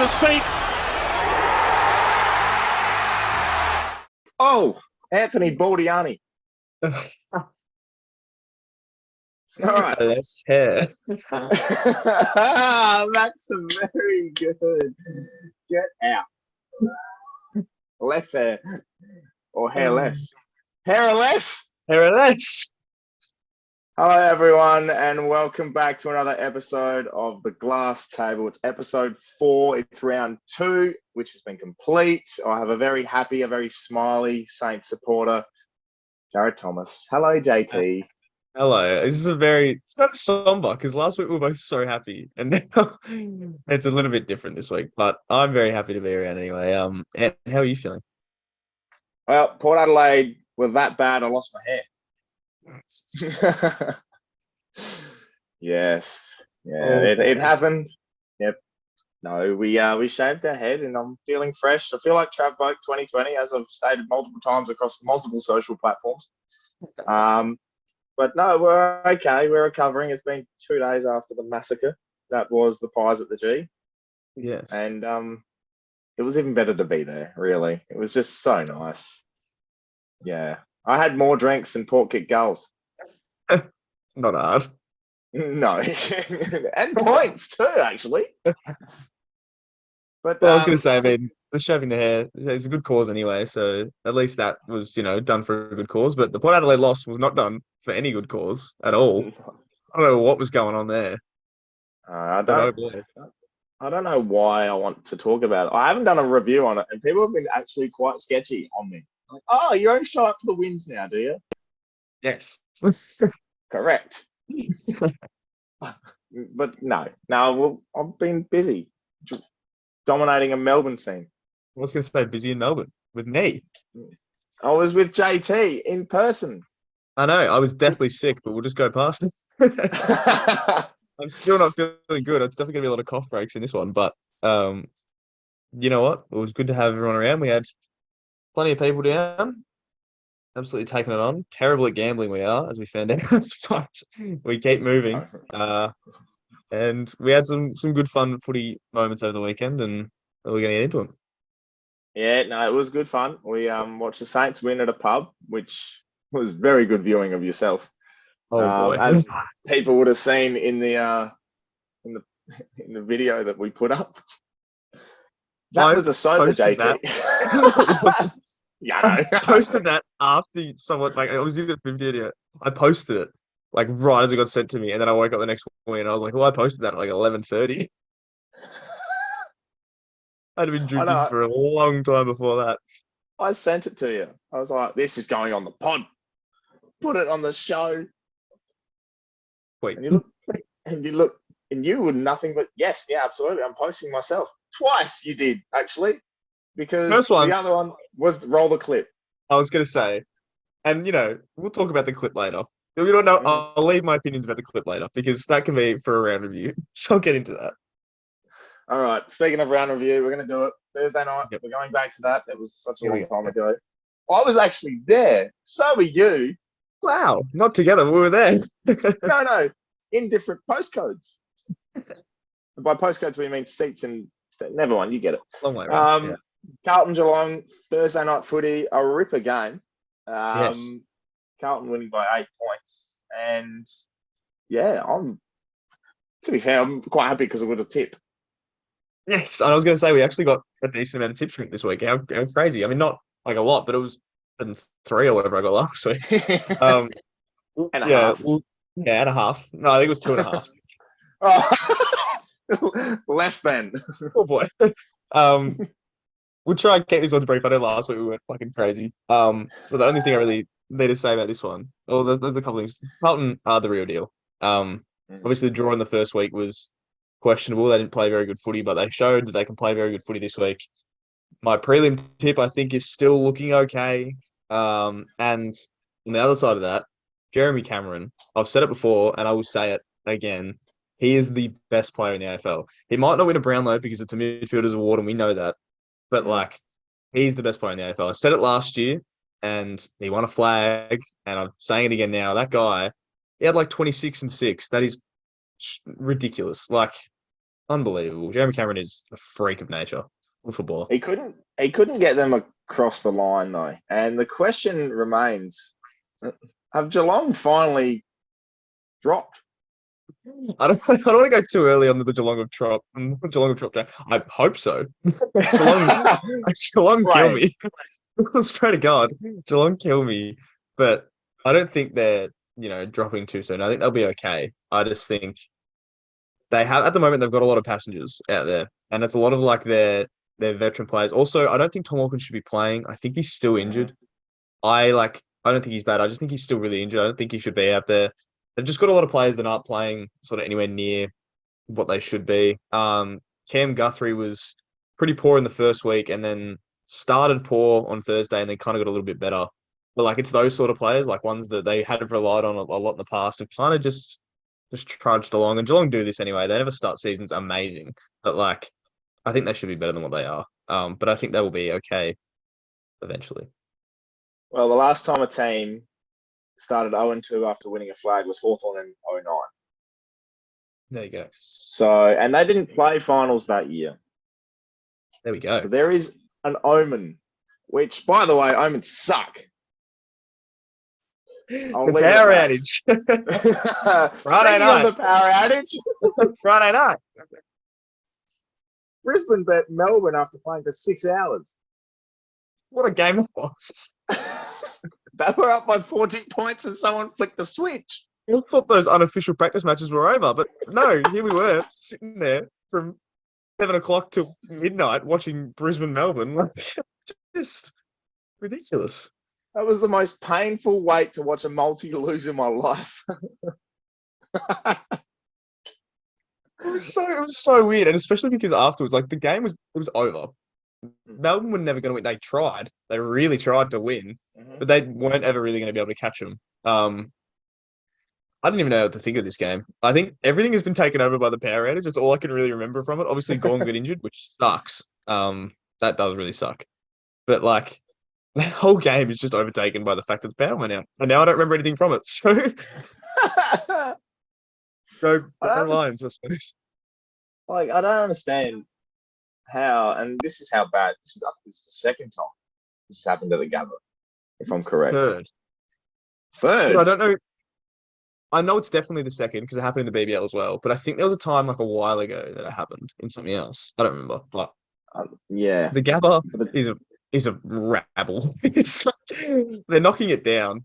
a seat. Oh, Anthony Baldiani. All right. That's hair. That's very good. Get out. Less hair. Or hairless. Hairless? Hairless. Hello, everyone, and welcome back to another episode of The Glass Table. It's episode 4. It's round 2, which has been complete. I have a very happy, a very smiley Saints supporter, Jared Thomas. Hello, JT. Hello. This is it's kind of somber because last week we were both so happy, and now it's a little bit different this week. But I'm very happy to be around anyway. And how are you feeling? Well, Port Adelaide were that bad, I lost my hair. Yes. Yeah, it happened. Yep. No, we shaved our head and I'm feeling fresh. I feel like Trav Boak 2020, as I've stated multiple times across multiple social platforms. But no, we're okay. We're recovering. It's been 2 days after the massacre. That was the Pies at the G. Yes. And it was even better to be there, really. It was just so nice. Yeah. I had more drinks than Port kicked goals. Not hard. No. And points too, actually. But Well, I was going to say, I mean, the shaving the hair is a good cause anyway, so at least that was, done for a good cause. But the Port Adelaide loss was not done for any good cause at all. I don't know what was going on there. I don't know why I want to talk about it. I haven't done a review on it, and people have been actually quite sketchy on me. Like, oh, you only show up for the wins now, do you? Yes. Correct. But no, well, I've been busy dominating a Melbourne scene. I was going to say busy in Melbourne with me. I was with JT in person. I know. I was deathly sick, but we'll just go past it. I'm still not feeling good. It's definitely going to be a lot of cough breaks in this one. But you know what? It was good to have everyone around. We had plenty of people down. Absolutely taking it on. Terrible at gambling we are, as we found out. But we keep moving. And we had some good fun footy moments over the weekend, and we're going to get into them. Yeah, no, it was good fun. We watched the Saints win at a pub, which was very good viewing of yourself. Oh boy! As people would have seen in the video that we put up. That was a sober JT. Yeah, I posted that after someone, like, I was in the video. I posted it like right as it got sent to me, and then I woke up the next morning and I was like, "Well, I posted that at like 11:30." I'd have been drinking for a long time before that. I sent it to you. I was like, "This is going on the pod. Put it on the show." Wait, and you were nothing but yes, yeah, absolutely. I'm posting myself twice. You did actually. Because first one, the other one was roll the clip. I was going to say, and we'll talk about the clip later. You don't know. I'll leave my opinions about the clip later because that can be for a round review. So I'll get into that. All right. Speaking of round review, we're going to do it Thursday night. Yep. We're going back to that. That was such a long time ago. I was actually there. So were you. Wow. Not together. We were there. No. In different postcodes. By postcodes, we mean seats and never mind. You get it. Long way around. Yeah. Carlton Geelong Thursday night footy, a ripper game. Yes. Carlton winning by 8 points, and yeah, to be fair, I'm quite happy because I got a tip. Yes, and I was going to say we actually got a decent amount of tips from it this week. How crazy! I mean, not like a lot, but it was 3 or whatever I got last week. And a half. And a half. No, I think it was 2.5. Oh, less than. Oh boy. We'll try and keep this one brief. I know last week we went fucking crazy. So the only thing I really need to say about this one, there's a couple of things. Carlton are the real deal. Obviously the draw in the first week was questionable. They didn't play very good footy, but they showed that they can play very good footy this week. My prelim tip, I think, is still looking okay. And on the other side of that, Jeremy Cameron, I've said it before and I will say it again. He is the best player in the AFL. He might not win a Brownlow because it's a midfielder's award and we know that. But, he's the best player in the AFL. I said it last year, and he won a flag, and I'm saying it again now. That guy, he had 26 and 6. That is ridiculous. unbelievable. Jeremy Cameron is a freak of nature, a footballer. He couldn't get them across the line though. And the question remains: have Geelong finally dropped? I don't want to go too early on the Geelong of Trop. I hope so. Geelong, Geelong kill Right. me. I swear to God, Geelong kill me. But I don't think they're dropping too soon. I think they'll be okay. I just think they have at the moment they've got a lot of passengers out there, and it's a lot of like their veteran players. Also, I don't think Tom Hawkins should be playing. I think he's still injured. I don't think he's bad. I just think he's still really injured. I don't think he should be out there. They've just got a lot of players that aren't playing sort of anywhere near what they should be. Cam Guthrie was pretty poor in the first week and then started poor on Thursday and then kind of got a little bit better. But like it's those sort of players, like ones that they had relied on a lot in the past, have kind of just trudged along. And Geelong do this anyway. They never start seasons amazing, but like I think they should be better than what they are. But I think they will be okay eventually. Well, the last time a team started 0-2 after winning a flag was Hawthorn in 09. There you go. So, and they didn't play finals that year. There we go. So there is an omen, which, by the way, omens suck. The power outage. Friday night. The power outage. Friday night. Brisbane bet Melbourne after playing for 6 hours. What a game it was. They were up by 40 points and someone flicked the switch. I thought those unofficial practice matches were over, but no, here we were sitting there from 7 o'clock till midnight watching Brisbane Melbourne. Just ridiculous. That was the most painful wait to watch a multi lose in my life. It was so weird, and especially because afterwards, like it was over. Melbourne were never going to win. They tried. They really tried to win, but they weren't ever really going to be able to catch them. I didn't even know what to think of this game. I think everything has been taken over by the power outage. That's all I can really remember from it. Obviously, Gorn got injured, which sucks. That does really suck. But like, the whole game is just overtaken by the fact that the power went out, and now I don't remember anything from it. So go Lions, I suppose. Like, I don't understand how, and this is how bad. This is the second time this has happened at the Gabba, if I'm correct. Third. I don't know. I know it's definitely the second because it happened in the BBL as well. But I think there was a time like a while ago that it happened in something else. I don't remember. But yeah, the Gabba is a rabble. It's like, they're knocking it down.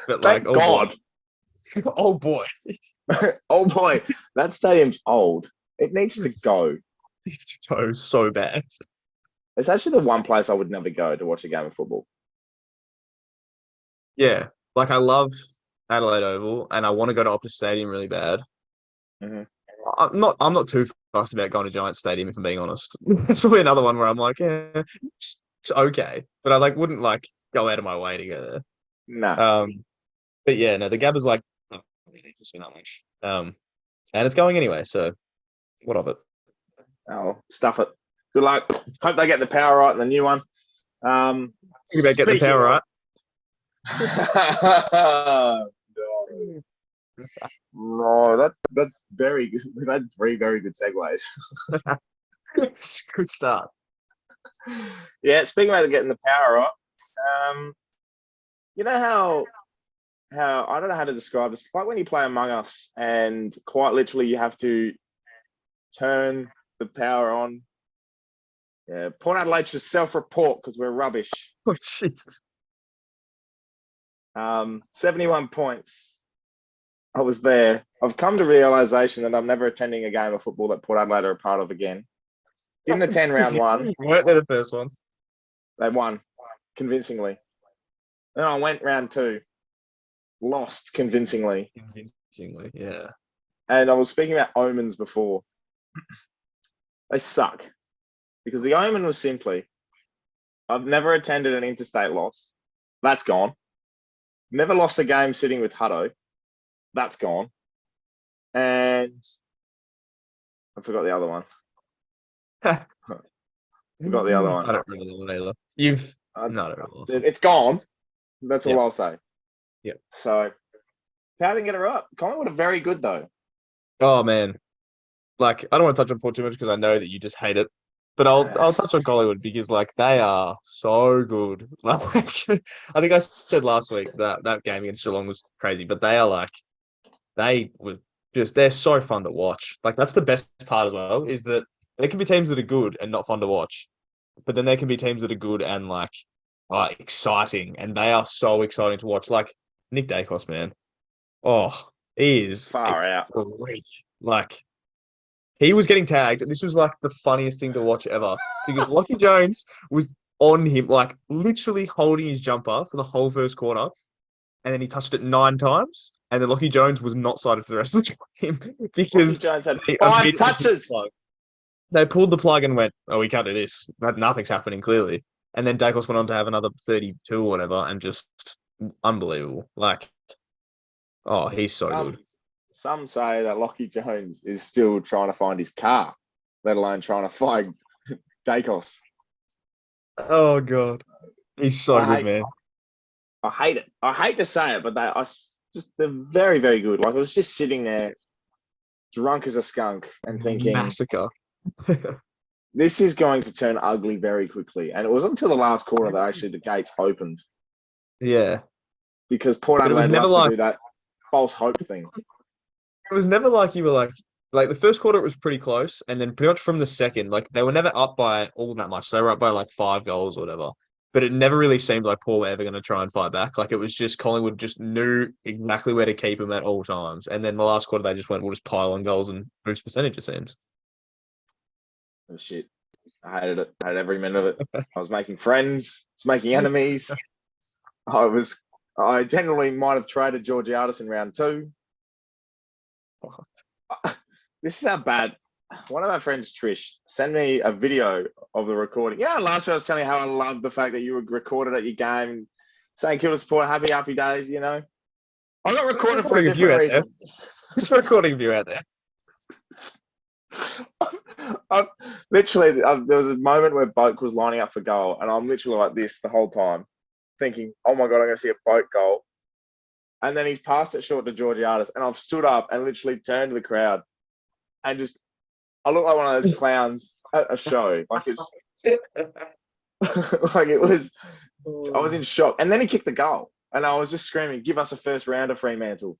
But thank like, God. Oh boy. Oh boy, that stadium's old. It needs to go. It needs to go so bad. It's actually the one place I would never go to watch a game of football. Yeah, like I love Adelaide Oval, and I want to go to Optus Stadium really bad. Mm-hmm. I'm not too fussed about going to Giants Stadium, if I'm being honest. It's probably another one where I'm like, it's okay, but I like wouldn't like go out of my way to go there. No. But yeah, no, the Gab is like, oh, it needs to spend that much. And it's going anyway, so what of it? Oh, stuff it. Good luck. Hope they get the power right in the new one. Think about getting the power right. No, that's very good. We've had 3 very good segues. It's a good start. Yeah, speaking about getting the power right, you know how I don't know how to describe it. It's like when you play Among Us and quite literally you have to turn the power on. Yeah, Port Adelaide should self-report because we're rubbish. Oh, Jesus. 71 points. I was there. I've come to realization that I'm never attending a game of football that Port Adelaide are a part of again. Didn't attend round 1. You weren't there the first one. They won convincingly. Then I went round 2. Lost convincingly. Convincingly, yeah. And I was speaking about omens before. They suck. Because the omen was simply, I've never attended an interstate loss. That's gone. Never lost a game sitting with Hutto. That's gone. And I forgot the other one. I forgot the other one. I don't really know either. It's gone. That's all Yep. I'll say. Yep. So, how didn't get it right? Collingwood are very good, though. Oh, man. like I don't want to touch on Port too much because I know that you just hate it. But I'll touch on Collingwood because like they are so good. Like I think I said last week that that game against Geelong was crazy, but they are like they were just they're so fun to watch. Like that's the best part as well, is that there can be teams that are good and not fun to watch, but then there can be teams that are good and like exciting, and they are so exciting to watch. Like Nick Dacos, man. Oh, he is a Far out. freak. Like he was getting tagged. This was like the funniest thing to watch ever because Lockie Jones was on him, like literally holding his jumper for the whole first quarter, and then he touched it 9 times, and then Lockie Jones was not sighted for the rest of the game Lockie because Jones had they 5 immediately pulled the touches. plug. They pulled the plug and went, "Oh, we can't do this. Nothing's happening clearly." And then Dacos went on to have another 32 or whatever, and just unbelievable. Like, oh, he's so Some good. some say that Lockie Jones is still trying to find his car, let alone trying to find Dacos. Oh god, he's so I good, hate man. I hate it. I hate to say it, but they're very, very good. Like I was just sitting there drunk as a skunk and thinking, Massacre. this is going to turn ugly very quickly. And it wasn't until the last quarter that actually the gates opened Yeah, because Port but it was Adelaide never love to like do that false hope thing. it was never like you were like the first quarter it was pretty close, and then pretty much from the second, like they were never up by all that much. They were up by like 5 goals or whatever. But it never really seemed like Paul were ever going to try and fight back. Like it was just Collingwood just knew exactly where to keep him at all times. And then the last quarter they just went, we'll just pile on goals and boost percentage, it seems. Oh, shit. I hated it. I hated every minute of it. I was making friends, I was making enemies. I generally might have traded Georgiades in round 2. This is how bad. One of our friends, Trish, sent me a video of the recording. Yeah, last week I was telling you how I loved the fact that you were recorded at your game, saying Kilda support, happy days, you know. I got There's a recorded for a recording of you different out there. reason. There's a recording of you out there. There was a moment where Boak was lining up for goal, and I'm literally like this the whole time, thinking, oh my God, I'm going to see a Boak goal. And then he's passed it short to Georgiades, and I've stood up and literally turned to the crowd and just, I look like one of those clowns at a show. Like it's, like it was, I was in shock. And then he kicked the goal, and I was just screaming, give us a first rounder, Fremantle.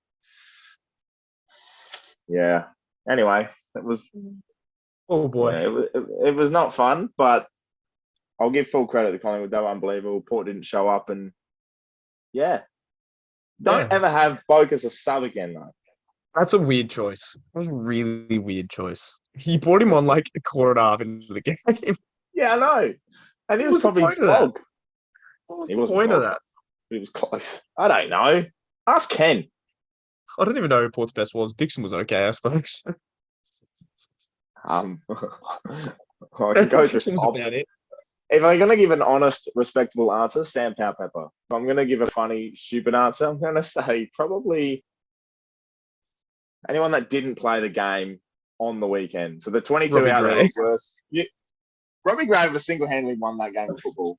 Yeah. Anyway, it was, Oh boy. yeah, it was not fun, but I'll give full credit to Collingwood. They were unbelievable. Port didn't show up, and yeah. Don't Yeah. ever have Boak as a sub again, though. That's a weird choice. That was a really weird choice. You brought him on like a quarter and a half into the game. Yeah, I know. And he What was was the probably point of that? bog. What was He the wasn't point of bog. that? He was close. I don't know. Ask Ken. I don't even know who Port's best was. Dixon was okay, I suppose. I can go through. Dixon was about it. If I'm going to give an honest, respectable answer, Sam Powpepper. If I'm going to give a funny, stupid answer, I'm going to say probably anyone that didn't play the game on the weekend. So the 22 Robbie out Gray. there was Robbie Gray would have single-handedly won that game of football.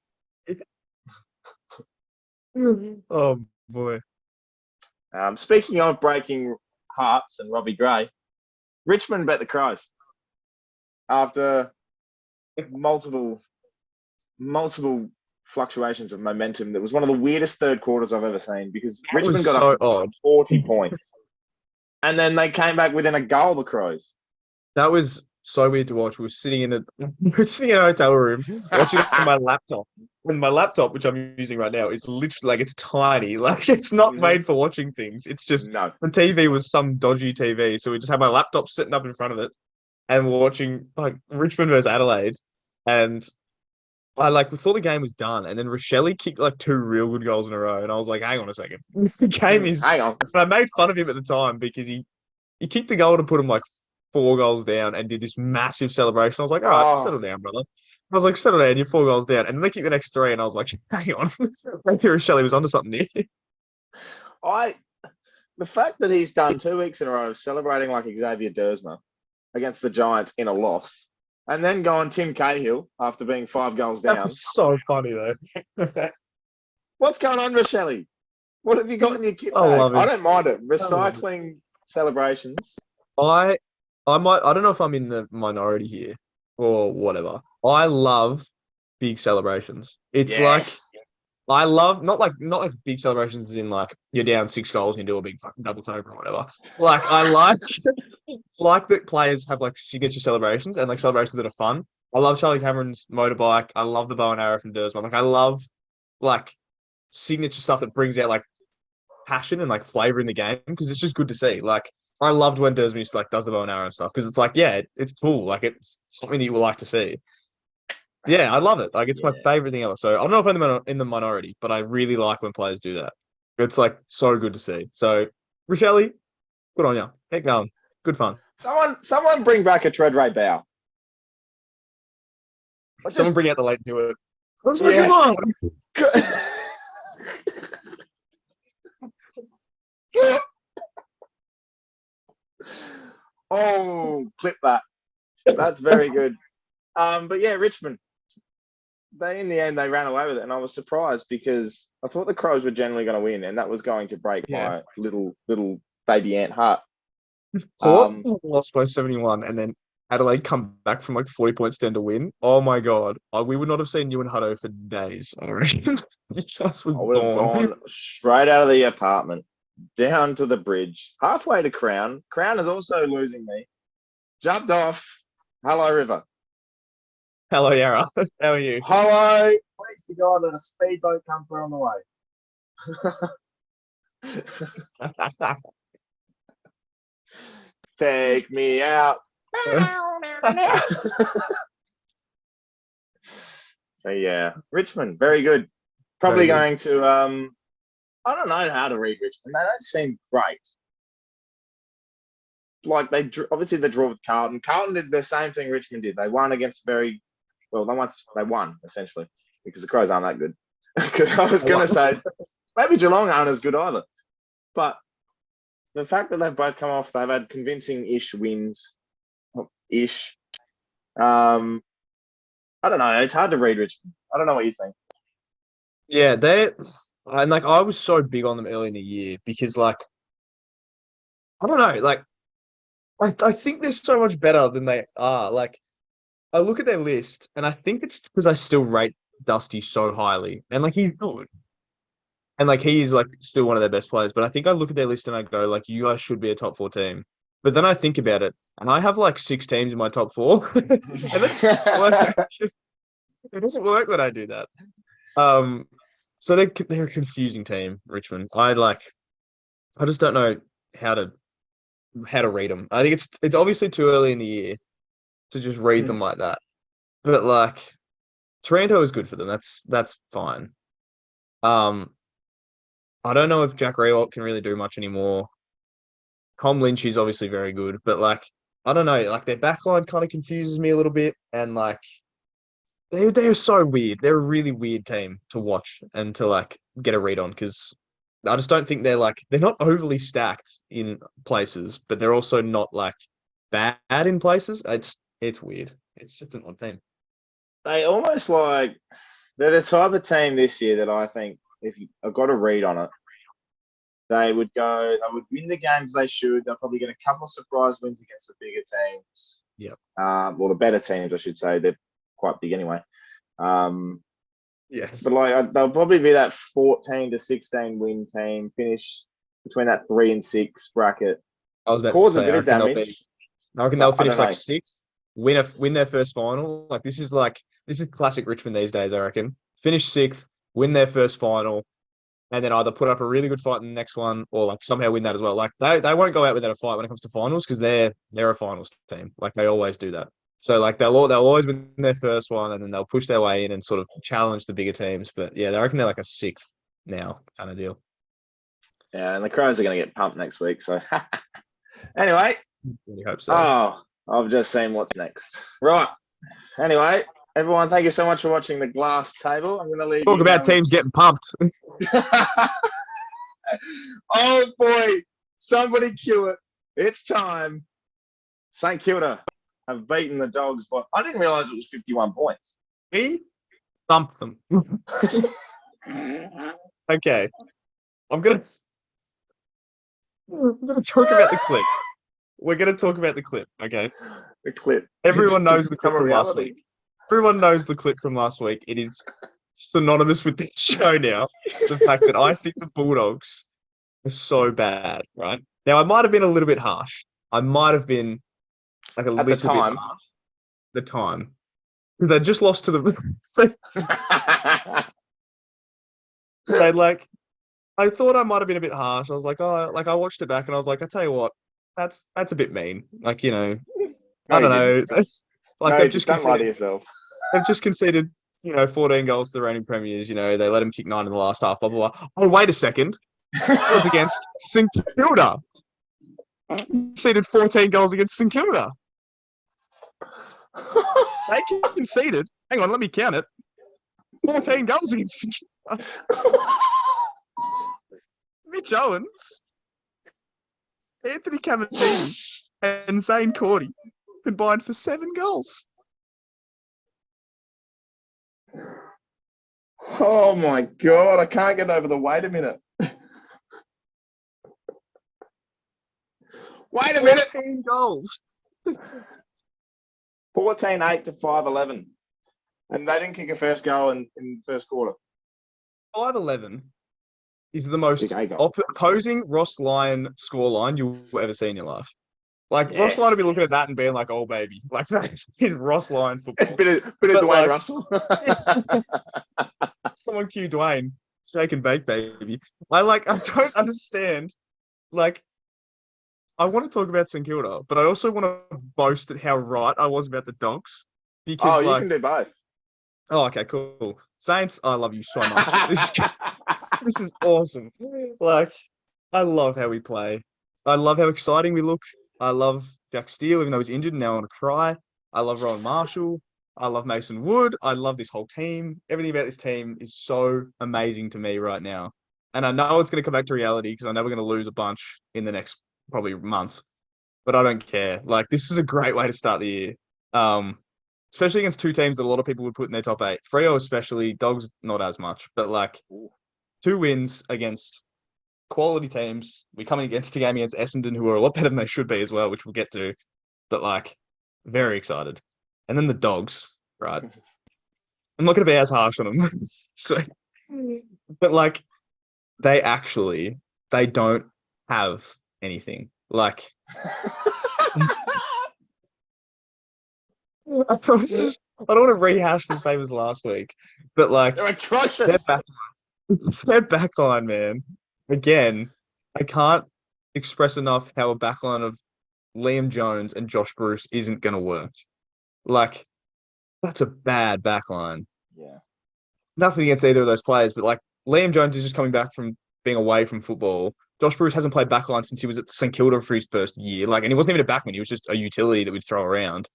Oh boy. Speaking of breaking hearts and Robbie Gray, Richmond bet the Crows after multiple fluctuations of momentum. That was one of the weirdest third quarters I've ever seen because That was Richmond got so up odd. 40 points. And then they came back within a goal, the Crows. That was so weird to watch. We were sitting in a hotel room watching it on my laptop. And my laptop, which I'm using right now, is literally like it's tiny. Like it's not made for watching things. It's just No. the TV was some dodgy TV. So we just had my laptop sitting up in front of it and we're watching like Richmond versus Adelaide. And I like we thought the game was done, and then Rochelle kicked like 2 real good goals in a row, and I was like, "Hang on a second, the game is." Hang on. But I made fun of him at the time because he kicked the goal to put him like 4 goals down and did this massive celebration. I was like, "All right, settle down, brother." I was like, "Settle down, you're 4 goals down," and then they kicked the next 3, and I was like, "Hang on, maybe Rochelle was onto something here." The fact that he's done 2 weeks in a row celebrating like Xavier Dersma against the Giants in a loss, and then going Tim Cahill after being 5 goals That down. was so funny though. What's going on, Rochelle? What have you got in your kit I bag? love I him. don't mind it. Recycling celebrations. I I don't know if I'm in the minority here or whatever. I love big celebrations. It's like Yes. I love not like big celebrations as in like you're down 6 goals and you do a big fucking double over or whatever. Like I like that players have like signature celebrations and like celebrations that are fun. I love Charlie Cameron's motorbike. I love the bow and arrow from Dursman. Like I love like signature stuff that brings out like passion and like flavor in the game because it's just good to see. Like I loved when Dursman just like does the bow and arrow and stuff because it's like it's cool. Like it's something that you would like to see. Yeah, I love it. Like it's my Yes. favorite thing ever. So I don't know if I'm in the minority, but I really like when players do that. It's like so good to see. So Rochelle, good on you. Keep going. Good fun. Someone bring back a tread rate bow. I Someone just bring out the late do it. I'm so come yes. on. Oh, clip that. That's very good. But yeah, Richmond. They in the end they ran away with it, and I was surprised because I thought the Crows were generally going to win, and that was going to break Yeah. my little baby ant heart. Port Um, lost by 71 and then Adelaide come back from like 40 points down to win. Oh my God. We would not have seen you and Hutto for days, I reckon. You just was I would have gone. gone straight out of the apartment, down to the bridge, halfway to Crown. Crown is also losing me. Jumped off. Hello, River. Hello, Yara. How are you? Hello. Please to God that a speedboat come through on the way. Take me out. So yeah, Richmond, very good. Very Probably good. going to I don't know how to read Richmond. They don't seem great. Like obviously they draw with Carlton. Carlton did the same thing Richmond did. They won against very well. They won essentially because the Crows aren't that good. Because I was gonna say maybe Geelong aren't as good either. But the fact that they've both come off, they've had convincing-ish wins, ish. Um, I don't know. It's hard to read Richmond. I don't know what you think. Yeah, and like I was so big on them early in the year because like I don't know, like I think they're so much better than they are. Like I look at their list and I think it's because I still rate Dusty so highly. And like he's good. And like he is like still one of their best players. But I think I look at their list and I go, like, you guys should be a top four team. But then I think about it and I have like 6 teams in my top four. And that's just work. It doesn't work when I do that. Um, so they're a confusing team, Richmond. I just don't know how to read them. I think it's obviously too early in the year to just read them like that. But like Taranto is good for them. That's fine. Um, I don't know if Jack Rewalt can really do much anymore. Com Lynch is obviously very good, but like I don't know, like their backline kind of confuses me a little bit, and like they're so weird. They're a really weird team to watch and to like get a read on because I just don't think they're not overly stacked in places, but they're also not like bad in places. It's weird. It's just an odd team. They almost like they're the type of team this year that I think if you, I've got a read on it, they would win the games they should. They'll probably get a couple of surprise wins against the bigger teams. Yeah. Well, the better teams, I should say. They're quite big anyway. Um, Yes. but like they'll probably be that 14 to 16 win team, finish between that 3 and 6 bracket, I was about to cause a say, bit of damage. I reckon they'll But I finish don't like know. sixth, win their first final. This is classic Richmond these days, I reckon. Finish sixth, win their first final, and then either put up a really good fight in the next one or like somehow win that as well. Like they won't go out without a fight when it comes to finals because they're a finals team. Like they always do that. So like they'll always win their first one and then they'll push their way in and sort of challenge the bigger teams. But yeah, I reckon they're like a sixth now kind of deal. Yeah, and the Crows are going to get pumped next week. So anyway, Really hope so. oh, I've just seen what's next. Right. Anyway, everyone, thank you so much for watching the Glass Table. I'm going to leave Talk you about going teams getting pumped. with. Oh boy, somebody cue it. It's time. St Kilda have beaten the Dogs, but I didn't realize it was 51 points. He thumped them. Okay. I'm gonna talk about the clip. we're going to talk about the clip, okay? The clip. Everyone It's knows the clip become a from last reality. week. Everyone knows the clip from last week. It is synonymous with this show now. The fact that I think the Bulldogs are so bad, right? Now, I might have been a little bit harsh. I might have been like a At the little bit time. harsh. The time. They just lost to the... they like... I thought I might have been a bit harsh. I was like, oh, like I watched it back and I was like, I tell you what, that's a bit mean. Like, No, I don't you know. didn't. That's like No, you just don't lie to yourself. they've just conceded, 14 goals to the reigning premiers. They let them kick 9 in the last half, blah blah blah. Oh, wait a second. That was against St Kilda. Conceded 14 goals against St Kilda. They conceded. Hang on, let me count it. 14 goals against St Kilda. Mitch Owens, Anthony Cavadini, and Zane Cordy combined for 7 goals. Oh my God, I can't get over the wait a minute. Wait a minute. 14 goals. 14-8 to 5-11. And they didn't kick a first goal in the first quarter. 5-11 is the most Big A goal. opposing Ross Lyon scoreline you'll ever see in your life. Like, Yes. Ross Lyon will be looking at that and being like, oh, baby. Like, that is Ross Lyon football. bit of Dwayne Russell. Someone cue Dwayne. Shake and bake, baby. I don't understand. Like, I want to talk about St Kilda, but I also want to boast at how right I was about the Dogs. Because, you can do both. Oh, okay, cool. Saints, I love you so much. This is awesome. Like, I love how we play. I love how exciting we look. I love Jack Steele, even though he's injured, and now I want to cry. I love Rowan Marshall. I love Mason Wood. I love this whole team. Everything about this team is so amazing to me right now. And I know it's going to come back to reality because I know we're going to lose a bunch in the next probably month. But I don't care. Like, this is a great way to start the year. Especially against two teams that a lot of people would put in their top 8. Freo especially, Dogs not as much. But, like, 2 wins against quality teams. We're coming against a game against Essendon, who are a lot better than they should be as well, which we'll get to. But, like, very excited. And then the Dogs, right? I'm not going to be as harsh on them. But, like, they don't have anything. Like... I don't want to rehash the same as last week, but like they're atrocious. Their backline, man. Again, I can't express enough how a backline of Liam Jones and Josh Bruce isn't going to work. Like, that's a bad backline. Yeah. Nothing against either of those players, but like Liam Jones is just coming back from being away from football. Josh Bruce hasn't played backline since he was at St Kilda for his first year. Like, and he wasn't even a backman; he was just a utility that we'd throw around.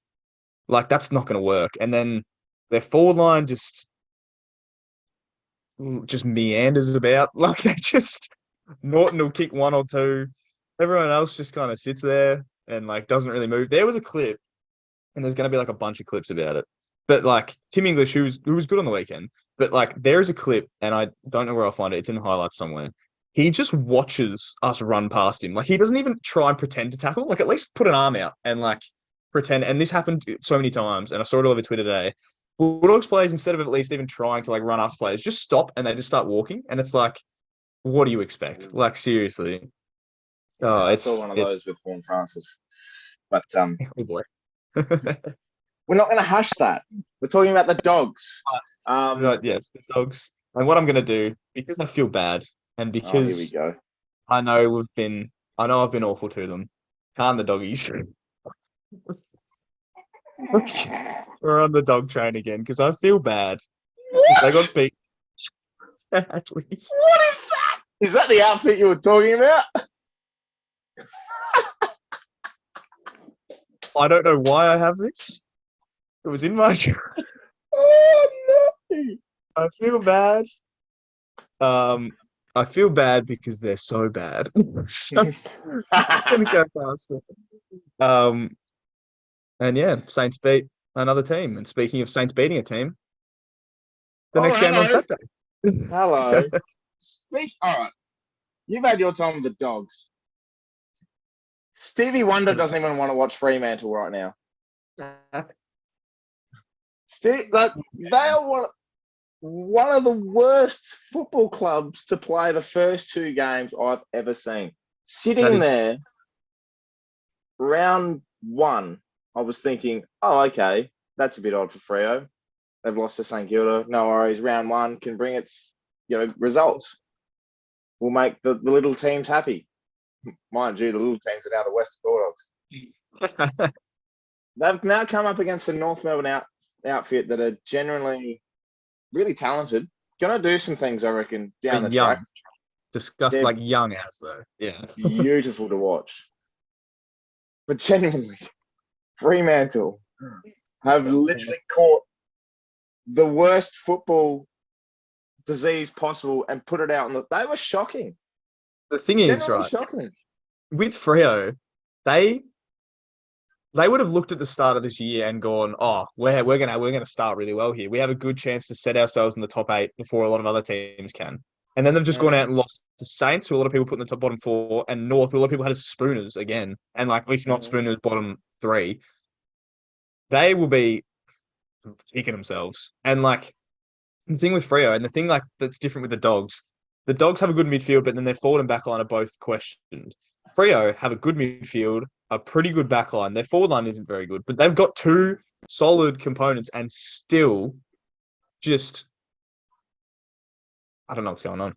Like, that's not going to work. And then their forward line just meanders about. Like, they just... Norton will kick 1 or 2. Everyone else just kind of sits there and, like, doesn't really move. There was a clip, and there's going to be, like, a bunch of clips about it. But, like, Tim English, who was good on the weekend, but, like, there's a clip, and I don't know where I'll find it. It's in highlights somewhere. He just watches us run past him. Like, he doesn't even try and pretend to tackle. Like, at least put an arm out and, like, pretend. And this happened so many times, and I saw it all over Twitter today. Bulldogs players, instead of at least even trying to like run after players, just stop and they just start walking. And it's like, what do you expect? Like, seriously. Oh, I saw one of those with Vaughan Francis. But oh boy. We're not going to hash that. We're talking about the Dogs. Right, yes, the Dogs. And what I'm going to do, because I feel bad, and because here we go. I know I've been awful to them. Calm the doggies. We're on the dog train again because I feel bad. What? They got beat. What is that? Is that the outfit you were talking about? I don't know why I have this. It was in my... Oh, no. I feel bad. I feel bad because they're so bad. So, I'm just going to go past it. And yeah, Saints beat another team. And speaking of Saints beating a team, the next game on Saturday. Hello. All right. You've had your time with the Dogs. Stevie Wonder doesn't even want to watch Fremantle right now. Like, they are one of the worst football clubs to play the first two games I've ever seen. Sitting there, round one, I was thinking, oh, okay, that's a bit odd for Freo. They've lost to St Kilda. No worries. Round one can bring its results. We'll make the little teams happy. Mind you, the little teams are now the Western Bulldogs. They've now come up against the North Melbourne outfit that are generally really talented. Going to do some things, I reckon, down the track. Disgusting, like young as though. Yeah. Beautiful to watch. But genuinely, Fremantle have literally caught the worst football disease possible and put it out. They were shocking. The thing is, right, shocking. With Freo, they would have looked at the start of this year and gone, "Oh, we're gonna start really well here. We have a good chance to set ourselves in the top 8 before a lot of other teams can." And then they've just gone out and lost to Saints, who a lot of people put in the top bottom 4, and North, who a lot of people had as Spooners again, and like if not Spooners, bottom 3. They will be kicking themselves. And like the thing with Freo, and the thing like that's different with the Dogs have a good midfield, but then their forward and back line are both questioned. Freo have a good midfield, a pretty good back line. Their forward line isn't very good, but they've got 2 solid components and still just, I don't know what's going on.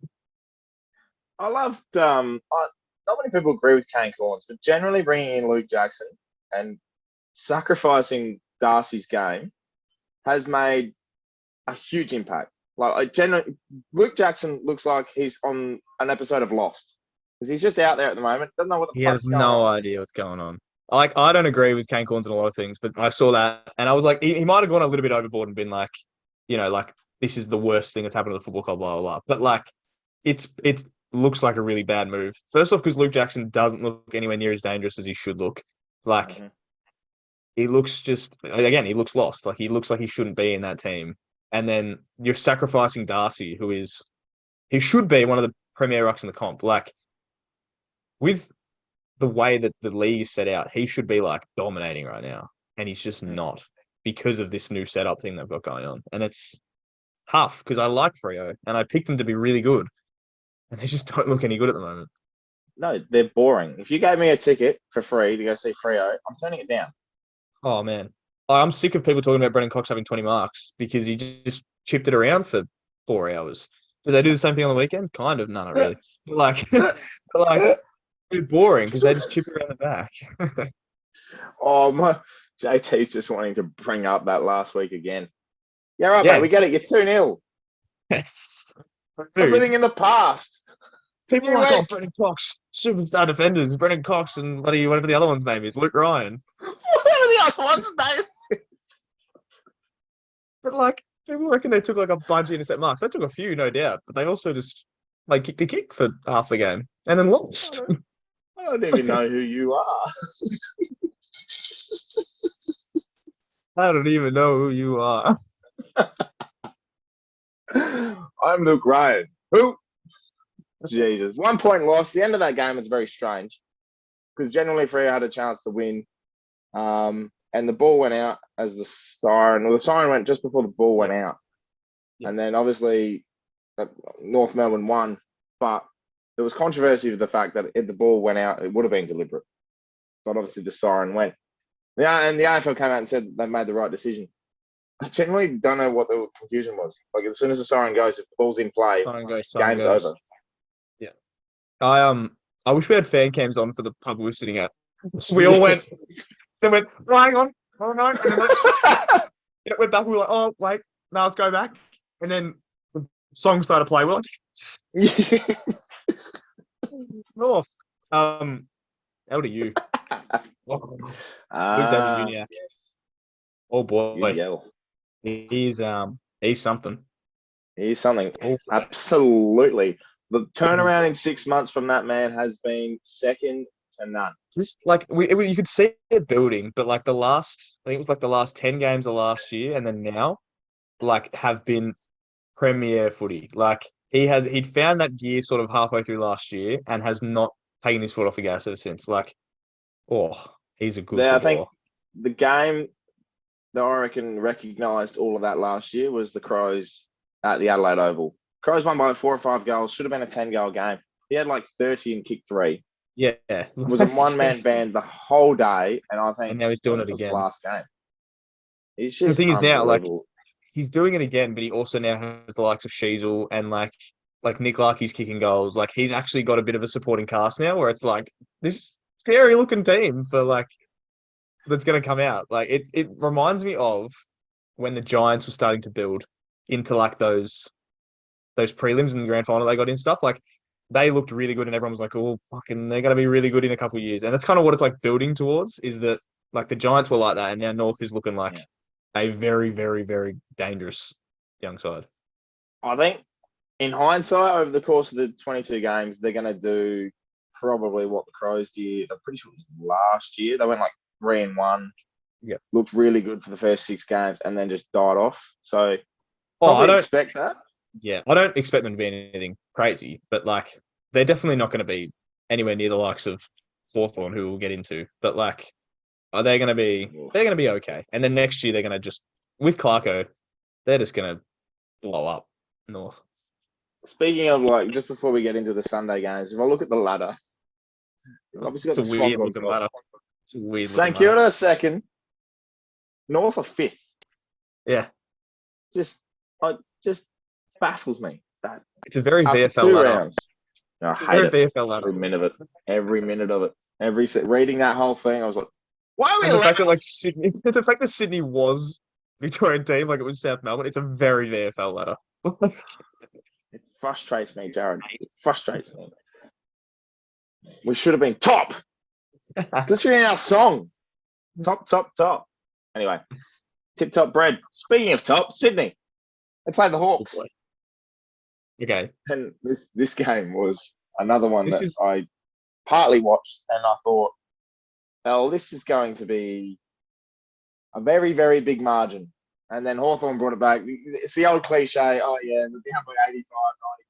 I loved, not many people agree with Kane Corns, but generally bringing in Luke Jackson and sacrificing Darcy's game has made a huge impact. Like, generally, Luke Jackson looks like he's on an episode of Lost because he's just out there at the moment. Doesn't know what the fuck's going on. He has no idea what's going on. Like, I don't agree with Kane Corns on a lot of things, but I saw that and I was like, he might have gone a little bit overboard and been like, like this is the worst thing that's happened to the football club, blah, blah, blah. But like, it looks like a really bad move. First off, because Luke Jackson doesn't look anywhere near as dangerous as he should look. Like, he looks he looks lost. Like, he looks like he shouldn't be in that team. And then you're sacrificing Darcy, he should be one of the premier rucks in the comp. Like, with the way that the league is set out, he should be like dominating right now. And he's just not because of this new setup thing they've got going on. And it's tough because I like Freo and I picked them to be really good. And they just don't look any good at the moment. No, they're boring. If you gave me a ticket for free to go see Freo, I'm turning it down. Oh, man. I'm sick of people talking about Brendan Cox having 20 marks because he just chipped it around for 4 hours. Do they do the same thing on the weekend? Kind of. No, not really. Like, they're boring because they just chip it around the back. My JT's just wanting to bring up that last week again. Yeah, right, mate. We get it. You're 2-0. Yes. Stop living in the past. People are like, Brendan Cox, superstar defenders, Brendan Cox and whatever the other one's name is, Luke Ryan. Whatever the other one's name is. But like, people reckon they took like a bunch of intercept marks. They took a few, no doubt, but they also just like kicked a kick for half the game and then lost. I don't even know who you are. I don't even know who you are. I'm Luke Ryan. Who? Jesus. 1 point loss. The end of that game was very strange because generally Freo had a chance to win. And the ball went out as the siren. Well, the siren went just before the ball went out. Yeah. And then obviously North Melbourne won. But there was controversy with the fact that if the ball went out, it would have been deliberate. But obviously the siren went. Yeah, and the AFL came out and said they made the right decision. I generally don't know what the confusion was. Like, as soon as the siren goes, if the ball's in play, game's over. Yeah. I wish we had fan cams on for the pub we were sitting at. So we all went, then went, hang on. And then went back. We were like, oh, wait, now let's go back. And then the song started to play. We're like, North. How do you? Luke Davies-Uniacke. Yes. Oh boy. He's something. He's something. Oh. Absolutely. The turnaround in 6 months from that man has been second to none. Just like you could see it building, but like I think it was like the last 10 games of last year, and then now, like, have been premier footy. Like, he'd found that gear sort of halfway through last year and has not taken his foot off the gas ever since. Like, Oh, he's a good I think footballer. the game that I reckon recognised all of that last year was the Crows at the Adelaide Oval. Crows won by 4 or 5 goals. Should have been a 10-goal game. He had like 30 and kicked 3. Yeah. Was a one-man band the whole day, and I And think now he's what doing it was the again. last game. He's The just thing is now, like, unbelievable. he's doing it again, but he also now has the likes of Sheasel and like Nick Larkey's kicking goals. Like he's actually got a bit of a supporting cast now where it's like this scary looking team for like that's gonna come out. Like it reminds me of when the Giants were starting to build into like those prelims in the grand final they got in stuff. Like they looked really good and everyone was like, oh fucking they're gonna be really good in a couple of years. And that's kind of what it's like building towards is that like the Giants were like that and now North is looking like Yeah. a very, very, very dangerous young side. I think in hindsight, over the course of the 22 games, they're going to do probably what the Crows did. I'm pretty sure it was last year. They went like 3-1. Yeah. Looked really good for the first 6 games and then just died off. So Oh, I probably don't. expect that. Yeah, I don't expect them to be anything crazy, but like they're definitely not going to be anywhere near the likes of Hawthorn, who we'll get into. But like, are they going to be? They're going to be okay. And then next year they're going to just with Clarko, they're just going to blow up North. Speaking of like, just before we get into the Sunday games, if I look at the ladder, you've obviously got It's the a weird Swans on looking top. ladder. It's a weird looking St ladder. Kilda second, North are fifth. Yeah, Just baffles me that it's a very after VFL 2 ladder. rounds. I It's a hate very it. VFL ladder. Every minute of it. Every minute of it. Reading that whole thing, I was like, why are we And the fact that 11th? like Sydney, the fact that Sydney was Victorian team, like it was South Melbourne, it's a very VFL ladder. It frustrates me, Jared. It frustrates me. We should have been top. Considering our song. Top, top, top. Anyway, tip top bread. Speaking of top, Sydney. They played the Hawks. Okay, And this game was another one this that is I partly watched and I thought, oh, this is going to be a very, very big margin. And then Hawthorn brought it back. It's the old cliche, oh, yeah, we're down by 85, 90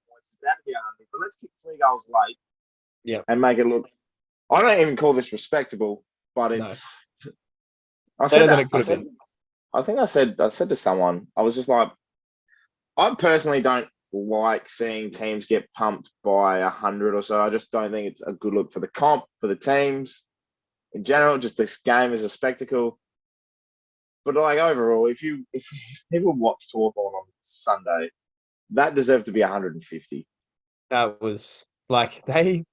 points. It's about to be 100, but let's kick 3 goals late and make it look. I don't even call this respectable, but it's. no. I said that. It could have been. I think I said to someone, I was just like, I personally don't like seeing teams get pumped by 100 or so. I just don't think it's a good look for the comp, for the teams in general. Just this game is a spectacle. But like overall, if people watched Hawthorn on Sunday, that deserved to be 150. That was like I,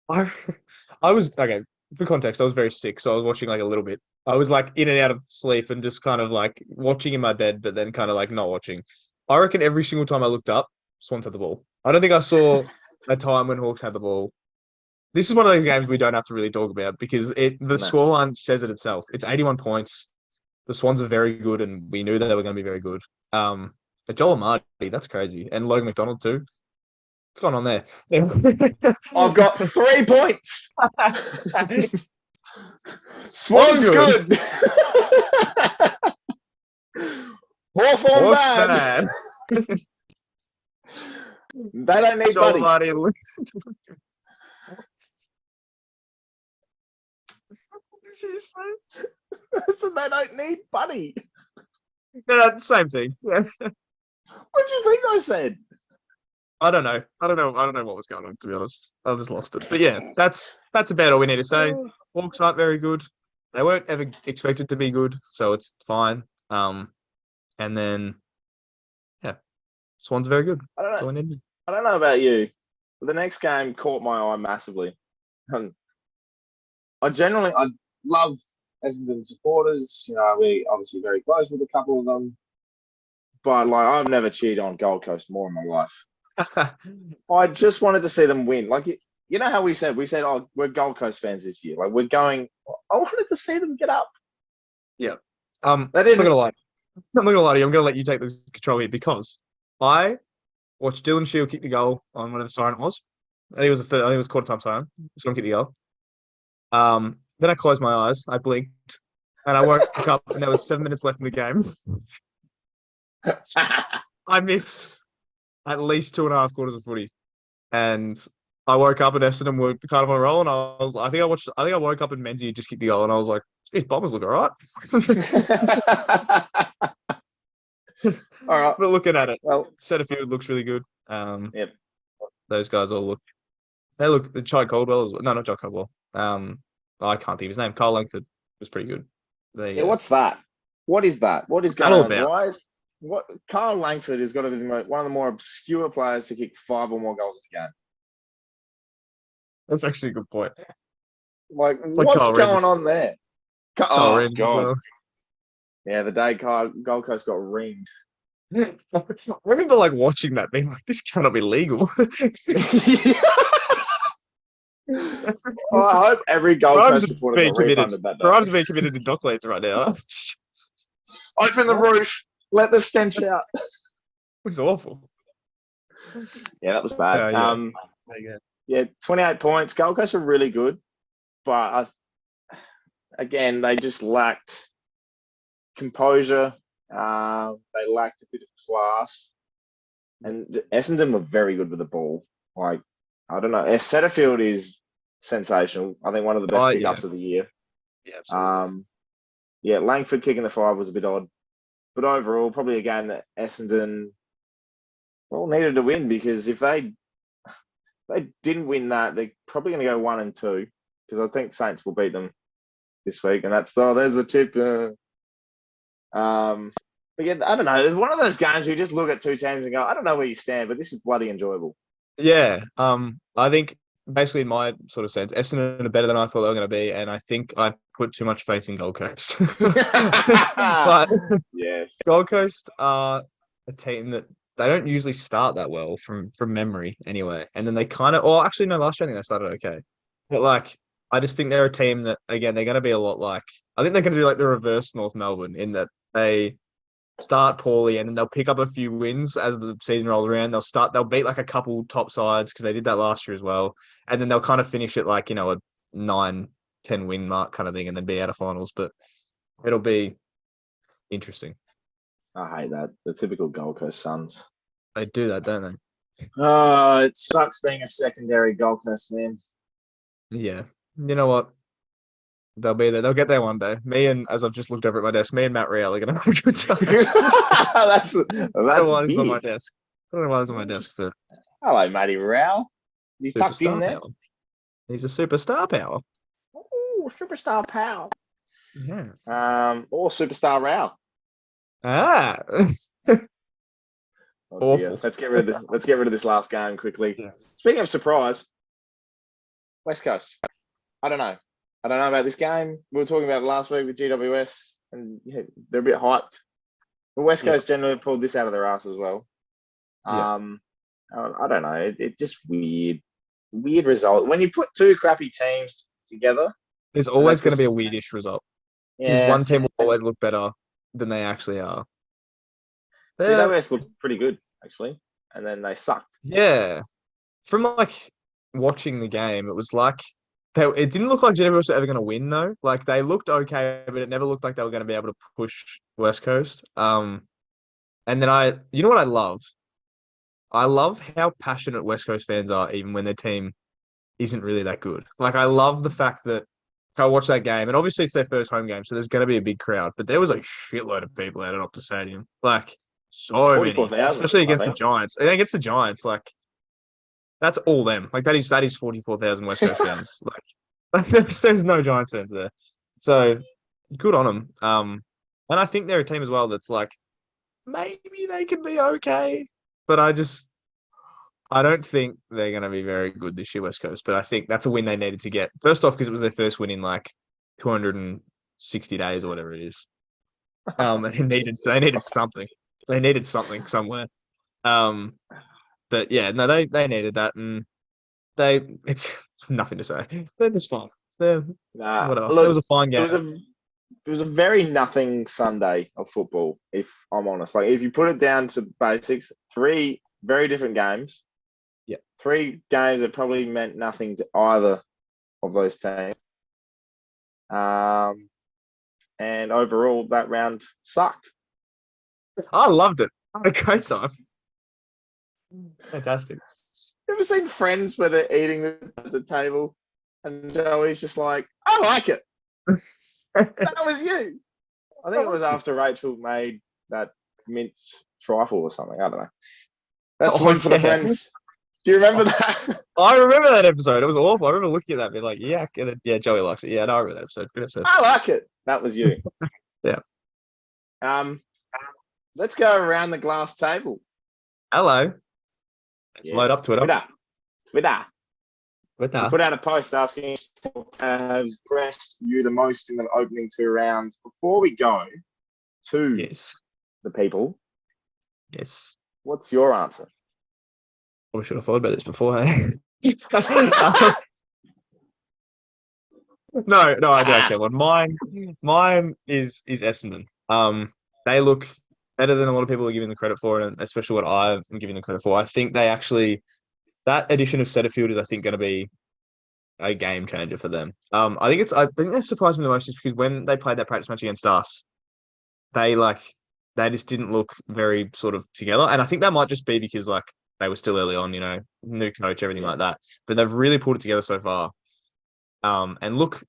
I was okay. For context, I was very sick, so I was watching like a little bit. I was like in and out of sleep and just kind of like watching in my bed, but then kind of like not watching. I reckon every single time I looked up, Swans had the ball. I don't think I saw a time when Hawks had the ball. This is one of those games we don't have to really talk about because the No. scoreline says it itself. It's 81 points. The Swans are very good, and we knew that they were going to be very good. Joel Amadi, that's crazy, and Logan McDonald too. What's going on there? I've got 3 points. Swans good. good. Hawthorn Hawks bad. They don't need Joel Buddy. Amadi and Luke. So they don't need Buddy. Yeah, same thing. Yeah. What do you think I said? I don't know what was going on, to be honest. I just lost it. But yeah, that's about all we need to say. Hawks aren't very good. They weren't ever expected to be good, so it's fine. And then yeah, Swans are very good. That's all we need. I don't know about you, but the next game caught my eye massively. I love Essendon supporters. You know, we obviously very close with a couple of them, but like I've never cheered on Gold Coast more in my life. I just wanted to see them win. Like you know how we said, oh, we're Gold Coast fans this year. Like we're going. I wanted to see them get up. Yeah. They I'm didn't. not gonna lie. I'm not gonna lie to you. I'm gonna let you take the control here because I watched Dylan Shield kick the goal on whatever siren it was. I think it was quarter time siren. Someone kicked the goal. Then I closed my eyes, I blinked, and I woke up, and there was 7 minutes left in the game. I missed at least 2.5 quarters of footy, and I woke up and Essendon were kind of on a roll, and I think I woke up and Menzies had just kicked the goal, and I was like, "Geez, Bombers look all right." All right. But looking at it, Well, Setterfield looks really good. yep. Those guys all look. They look. Chai Caldwell as well. No, not Chai Caldwell. I can't think of his name. Carl Langford was pretty good. There you Yeah, go. what's that? What is that? What is What's that going all on? about? Why is what Carl Langford has got to be one of the more obscure players to kick 5 or more goals in a game. That's actually a good point. Like, It's like what's Kyle going Reeves. on there? Kyle Oh Reeves as God. well. Yeah, the day Gold Coast got ringed. I remember like watching that, being like, "This cannot be legal." Oh, I hope every Gold Crimes Coast are supporter being got committed. refunded that Crimes are day. being committed in Docklands right now. Open the roof. Let the stench out. It's awful. Yeah, that was bad. Yeah. There you go. Yeah, 28 points. Gold Coast are really good, but again, they just lacked composure. They lacked a bit of class, and Essendon were very good with the ball. Like, I don't know, Setterfield is sensational. I think one of the best Yeah. pickups of the year. Yeah, absolutely. Yeah, Langford kicking the 5 was a bit odd, but overall, probably a game that Essendon needed to win, because if they didn't win that, they're probably going to go 1-2, because I think Saints will beat them this week, and there's a tip. But yeah, I don't know. It's one of those games where you just look at two teams and go, I don't know where you stand, but this is bloody enjoyable. Yeah. I think basically in my sort of sense, Essendon are better than I thought they were going to be, and I think I put too much faith in Gold Coast. But Yes. Gold Coast are a team that they don't usually start that well from memory anyway, and then they kind of. Or actually, no, last year I think they started okay, but like I just think they're a team that again they're going to be a lot like I think they're going to do like the reverse North Melbourne in that they start poorly and then they'll pick up a few wins as the season rolls around. They'll beat like a couple top sides because they did that last year as well. And then they'll kind of finish at like, a 9-10 win mark kind of thing and then be out of finals. But it'll be interesting. I hate that. The typical Gold Coast Suns. They do that, don't they? Oh, it sucks being a secondary Gold Coast man. Yeah. You know what? They'll be there. They'll get there one day. As I've just looked over at my desk, me and Matt Real are going to have a good time. that's I don't know why this is on my big. desk. I don't know why this is on my desk. But Hello, Matty Rao. He's tucked in superstar there. power. He's a superstar power. Ooh, superstar power. Yeah. Or superstar Rao. Ah. Oh Awful. dear. Let's get rid of this. Let's get rid of this last game quickly. Yes. Speaking of surprise, West Coast. I don't know. I don't know about this game. We were talking about it last week with GWS, and yeah, they're a bit hyped. The West Coast generally pulled this out of their ass as well. Yeah. I don't know. It just weird result. When you put two crappy teams together, There's and always going to be a weirdish result because yeah, one team will always look better than they actually are. GWS looked pretty good actually, and then they sucked. Yeah. From like watching the game, it was like it didn't look like GWS were ever going to win though. Like they looked okay, but it never looked like they were going to be able to push West Coast. And then you know what I love? I love how passionate West Coast fans are, even when their team isn't really that good. Like I love the fact that I watched that game, and obviously it's their first home game, so there's going to be a big crowd. But there was a shitload of people out at Optus Stadium, like so 44,000, many, especially I against the think. Giants. And against the Giants, like that's all them. Like that is 44,000 West Coast fans. Like there's no Giants fans there, so good on them. And I think they're a team as well that's like maybe they can be okay, but I don't think they're going to be very good this year, West Coast. But I think that's a win they needed to get. First off, because it was their first win in like 260 days or whatever it is. And they needed something. They needed something somewhere. But yeah, no, they needed that, and it's nothing to say. They're just fine. They're whatever. It was Look, a fine it game. was a very nothing Sunday of football, if I'm honest. Like if you put it down to basics, 3 very different games. Yeah. 3 games that probably meant nothing to either of those teams. And overall, that round sucked. I loved it. I had a great time. Fantastic. You ever seen Friends where they're eating at the table and Joey's just like, I like it. That was you. I think it was after Rachel made that mince trifle or something. I don't know. That's one for the Friends. Do you remember that? I remember that episode. It was awful. I remember looking at that and being like, yeah, get it. Yeah, Joey likes it. Yeah, no, I remember that episode. Good episode. I like it. That was you. Yeah. Let's go around the glass table. Hello. Let's load up Twitter. Twitter. We put out a post asking who has impressed you the most in the opening 2 rounds. Before we go to the people, what's your answer? Probably should have thought about this before. Hey? No, I do actually have one. Mine is Essendon. They look better than a lot of people are giving them credit for, and especially what I'm giving them credit for. I think they actually, that addition of Setterfield is, I think, going to be a game changer for them. I think that surprised me the most just because when they played that practice match against us, they just didn't look very sort of together, and I think that might just be because like they were still early on, new coach, everything like that. But they've really pulled it together so far, and look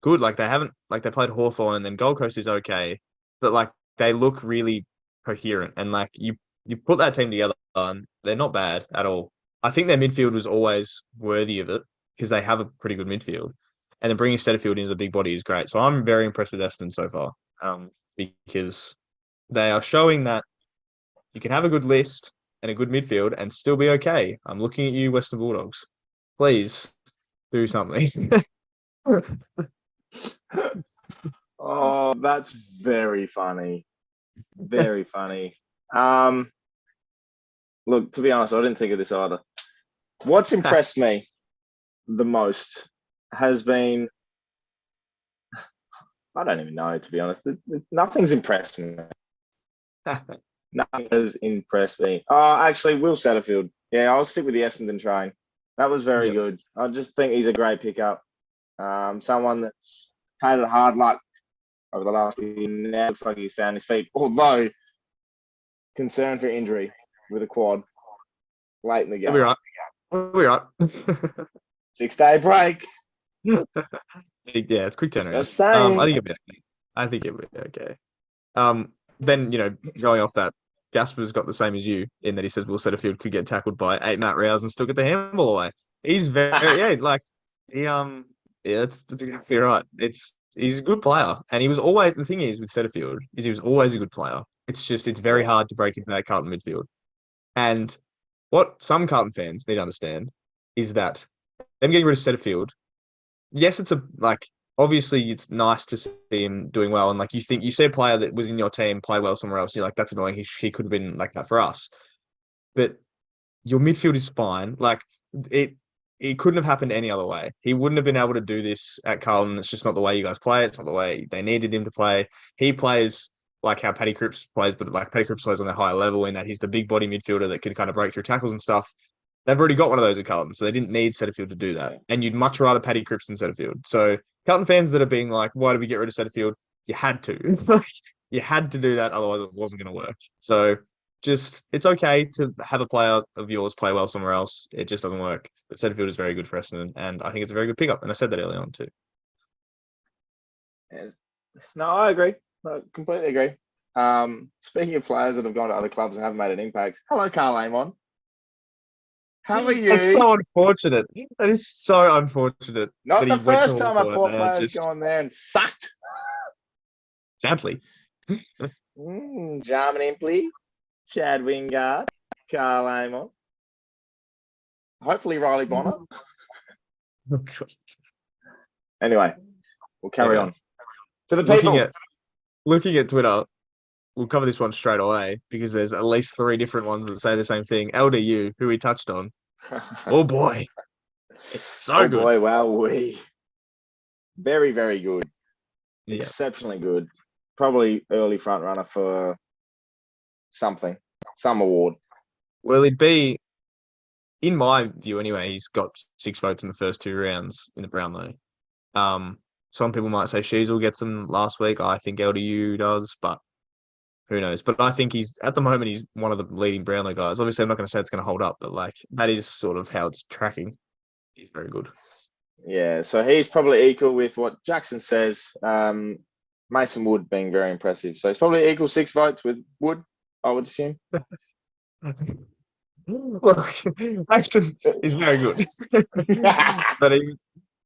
good. Like they played Hawthorn, and then Gold Coast is okay, but like they look really coherent, and like you put that team together, and they're not bad at all. I think their midfield was always worthy of it because they have a pretty good midfield, and then bringing Setterfield in as a big body is great. So I'm very impressed with Essendon so far, because they are showing that you can have a good list and a good midfield and still be okay. I'm looking at you, Western Bulldogs. Please do something. Oh, that's very funny. Very funny. Look, to be honest, I didn't think of this either. What's impressed me the most has been, I don't even know, to be honest. Nothing's impressed me. Nothing has impressed me. Oh, actually, Will Setterfield. Yeah, I'll stick with the Essendon train. That was very good. I just think he's a great pickup. Someone that's had hard luck over the last year. Now looks like he's found his feet. Although, concern for injury with a quad late in the game. We'll be right. 6-day break. Yeah, it's quick turnaround. I think it'll be okay. Then, going off that, Gasper's got the same as you in that he says Will Setterfield could get tackled by 8 Matt Rouse and still get the handball away. He's that's exactly right. He's a good player, and he was always, the thing is with Setterfield is he was always a good player. It's just it's very hard to break into that Carlton midfield, and what some Carlton fans need to understand is that them getting rid of Setterfield, yes, obviously it's nice to see him doing well, and like you see a player that was in your team play well somewhere else, you're like, that's annoying. He could have been like that for us, but your midfield is fine. Like it couldn't have happened any other way. He wouldn't have been able to do this at Carlton. It's just not the way you guys play. It's not the way they needed him to play. He plays like how Paddy Cripps plays, but like Paddy Cripps plays on a higher level in that he's the big body midfielder that can kind of break through tackles and stuff. They've already got one of those at Carlton, so they didn't need Setterfield to do that. And you'd much rather Paddy Cripps than Setterfield. So Carlton fans that are being like, why did we get rid of Setterfield? You had to. You had to do that, otherwise it wasn't going to work. So just, it's okay to have a player of yours play well somewhere else. It just doesn't work. But Setterfield is very good for Essendon, and I think it's a very good pickup. And I said that early on too. Yes. No, I agree. I completely agree. Speaking of players that have gone to other clubs and haven't made an impact, hello, Carl Amon. How are you? That's so unfortunate. That is so unfortunate. Not the first time a poor player's gone there and sucked. Sadly. Jarman Impley, Chad Wingard, Carl Amon. Hopefully Riley Bonner. Oh, God. Anyway, we'll carry on. To the people. Looking at Twitter, we'll cover this one straight away because there's at least 3 different ones that say the same thing. LDU, who we touched on. Oh, boy. It's so good. Oh, boy, wow. Very, very good. Yeah. Exceptionally good. Probably early front runner for some award. Well, it'd be, in my view anyway, he's got 6 votes in the first 2 rounds in the Brownlow. Some people might say Sheasel gets them last week. I think LDU does, but who knows? But I think at the moment he's one of the leading Brownlow guys. Obviously, I'm not going to say it's going to hold up, but like that is sort of how it's tracking. He's very good. Yeah, so he's probably equal with what Jackson says. Mason Wood being very impressive. So he's probably equal 6 votes with Wood, I would assume. Look, Mason is very good, but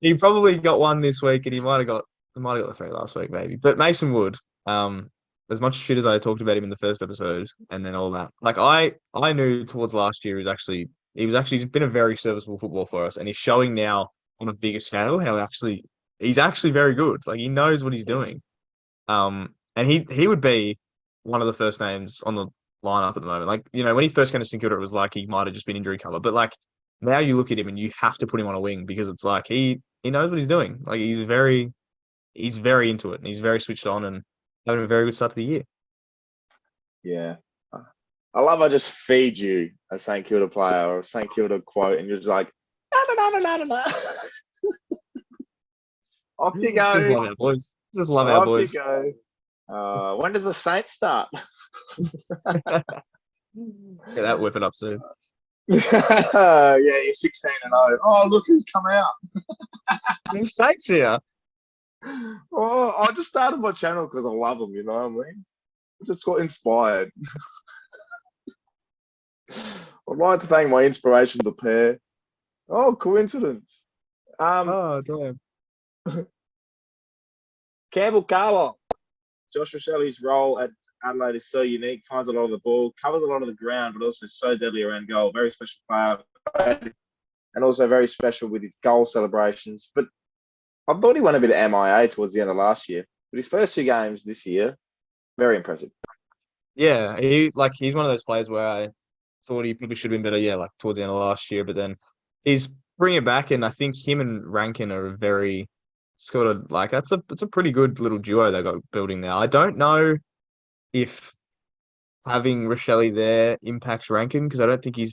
he probably got one this week, and he might have got the 3 last week, maybe. But Mason Wood, as much shit as I talked about him in the first episode, and then all that, like I knew towards last year he's been a very serviceable football for us, and he's showing now on a bigger scale how he's actually very good. Like he knows what he's doing. And he would be one of the first names on the lineup at the moment. Like, when he first came to St Kilda, it was like he might have just been injury cover. But like now you look at him and you have to put him on a wing because it's like he knows what he's doing. Like he's very into it and he's very switched on and having a very good start to the year. Yeah. I love I just feed you a St Kilda player or a St Kilda quote and you're just like, la. Off you go. Just love our boys. Just love our boys. Off you go. When does the Saints start? Get that whipping up soon. Yeah, you're 16-0. Oh, look who's come out. The Saints here. Oh, I just started my channel because I love them, you know what I mean? I just got inspired. I'd like to thank my inspiration, ThePear. Oh, coincidence. Damn. Campbell Carlisle. Josh Rochelli's role at Adelaide is so unique, finds a lot of the ball, covers a lot of the ground, but also so deadly around goal. Very special player, and also very special with his goal celebrations. But I thought he went a bit MIA towards the end of last year. But his first 2 games this year, very impressive. Yeah, he's one of those players where I thought he probably should have been better, like towards the end of last year, but then he's bringing it back, and I think him and Rankin are a very sort of like it's a pretty good little duo they got building now. I don't know if having Rochelle there impacts Rankin because I don't think he's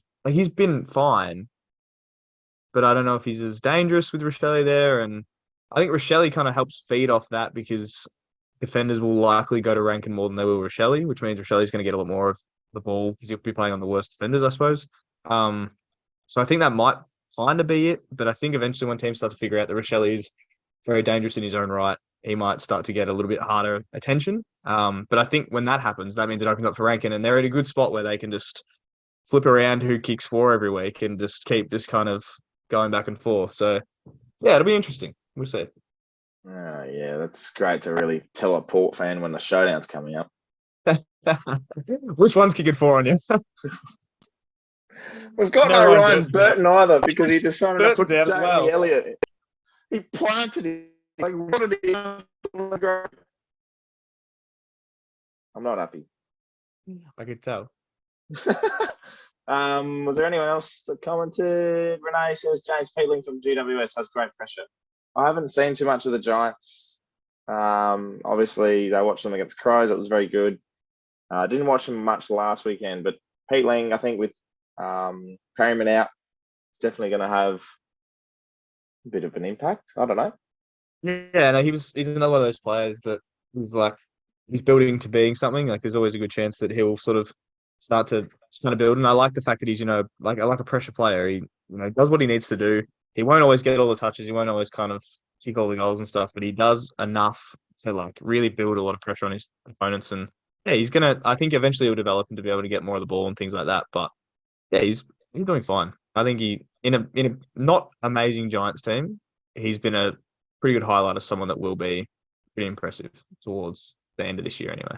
been fine, but I don't know if he's as dangerous with Rochelle there, and I think Rochelle kind of helps feed off that because defenders will likely go to Rankin more than they will Rochelle, which means Rochelle's going to get a lot more of the ball because he'll be playing on the worst defenders, I suppose. So I think that might kind of be it, but I think eventually when teams start to figure out that Rochelle is very dangerous in his own right, he might start to get a little bit harder attention. But I think when that happens, that means it opens up for Rankin, and they're in a good spot where they can just flip around who kicks 4 every week and just keep just kind of going back and forth. So, yeah, it'll be interesting. We'll see. Yeah, that's great to really tell a Port fan when the showdown's coming up. Which one's kicking 4 on you? We've got no Ryan Burton either because he decided to put Jamie Elliott. He planted it. Like, what did he do? I'm not happy. I could tell. Was there anyone else that commented? Renee says James Peatling from GWS has great pressure. I haven't seen too much of the Giants. Obviously, I watched them against the Crows. That was very good. Didn't watch them much last weekend, but Peatling, I think with Perryman out, it's definitely going to have a bit of an impact. I don't know. Yeah, no, he's another one of those players that he's building to being something. Like there's always a good chance that he'll sort of start to build. And I like the fact that he's, like a pressure player. He, does what he needs to do. He won't always get all the touches. He won't always kind of kick all the goals and stuff, but he does enough to like really build a lot of pressure on his opponents. And yeah, I think eventually he'll develop into be able to get more of the ball and things like that. But yeah, he's doing fine. I think he in a not amazing Giants team, he's been a pretty good highlight of someone that will be pretty impressive towards the end of this year anyway.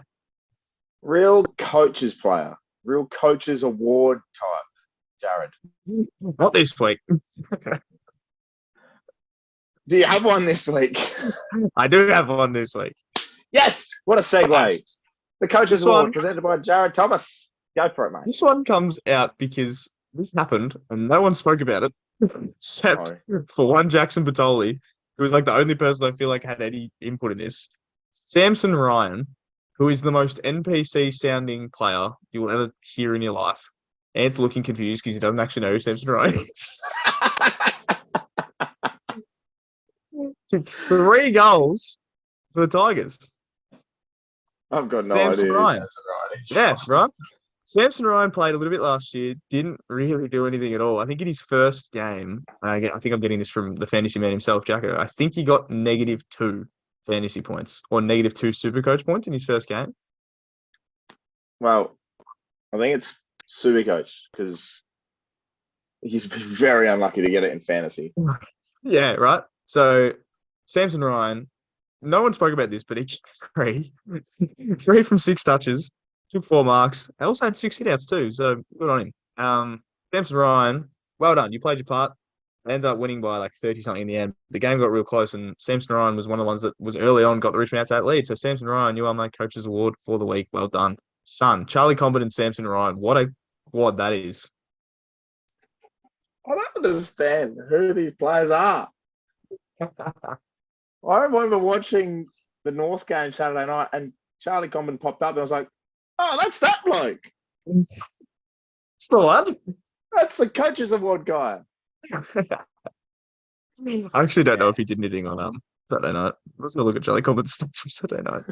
Real coaches player, real coaches award type, Jared. Not this week. Do you have one this week? I do have one this week. Yes! What a segue. The coaches award presented by Jared Thomas. Go for it, mate. This one comes out because this happened and no one spoke about it except for one Jackson Batoli, who was like the only person I feel like had any input in this. Samson Ryan, who is the most NPC sounding player you will ever hear in your life. Ant's looking confused because he doesn't actually know who Samson Ryan is. 3 goals for the Tigers. I've got no Samson idea. Ryan. Yeah, right. Samson Ryan played a little bit last year, didn't really do anything at all. I think in his first game, I think I'm getting this from the fantasy man himself, Jacko. I think he got -2 fantasy points or -2 Supercoach points in his first game. Well, I think it's Supercoach because he's very unlucky to get it in fantasy. Yeah, right. So Samson Ryan, no one spoke about this, but he kicked three from 6 touches, took 4 marks. He also had 6 hitouts too, so good on him. Samson Ryan, well done. You played your part. They ended up winning by like 30 something in the end. The game got real close, and Samson Ryan was one of the ones that was early on, got the Richmond out to that lead. So Samson Ryan, you are my coach's award for the week. Well done, son. Charlie Comben and Samson Ryan. What a quad that is. I don't understand who these players are. I remember watching the North game Saturday night, and Charlie Comben popped up, and I was like, "Oh, that's that bloke. It's the one. That's the coach's award guy." I actually don't know if he did anything on Saturday night. Let's go look at Charlie Comben's stats from Saturday night.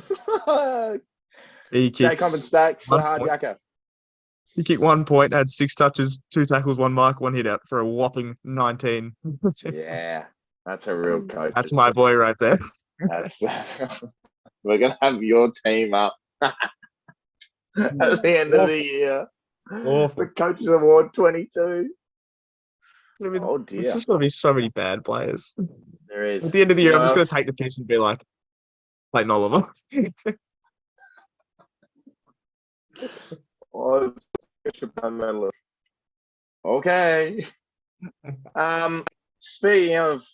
He Jay kicked Comben stacks for 1 hard point. yakka. He kicked 1 point, had 6 touches, 2 tackles, 1 mark, 1 hit out for a whopping 19. Yeah, that's a real coach. That's my boy right there. That's we're gonna have your team up at the end of the year. Awful. The Coaches Award 22. Oh It's dear, just going to be so many bad players. there is. At the end of the year, I'm just going to take the piss and be like, Clayton Oliver. Oh, medalist. Okay. Speaking of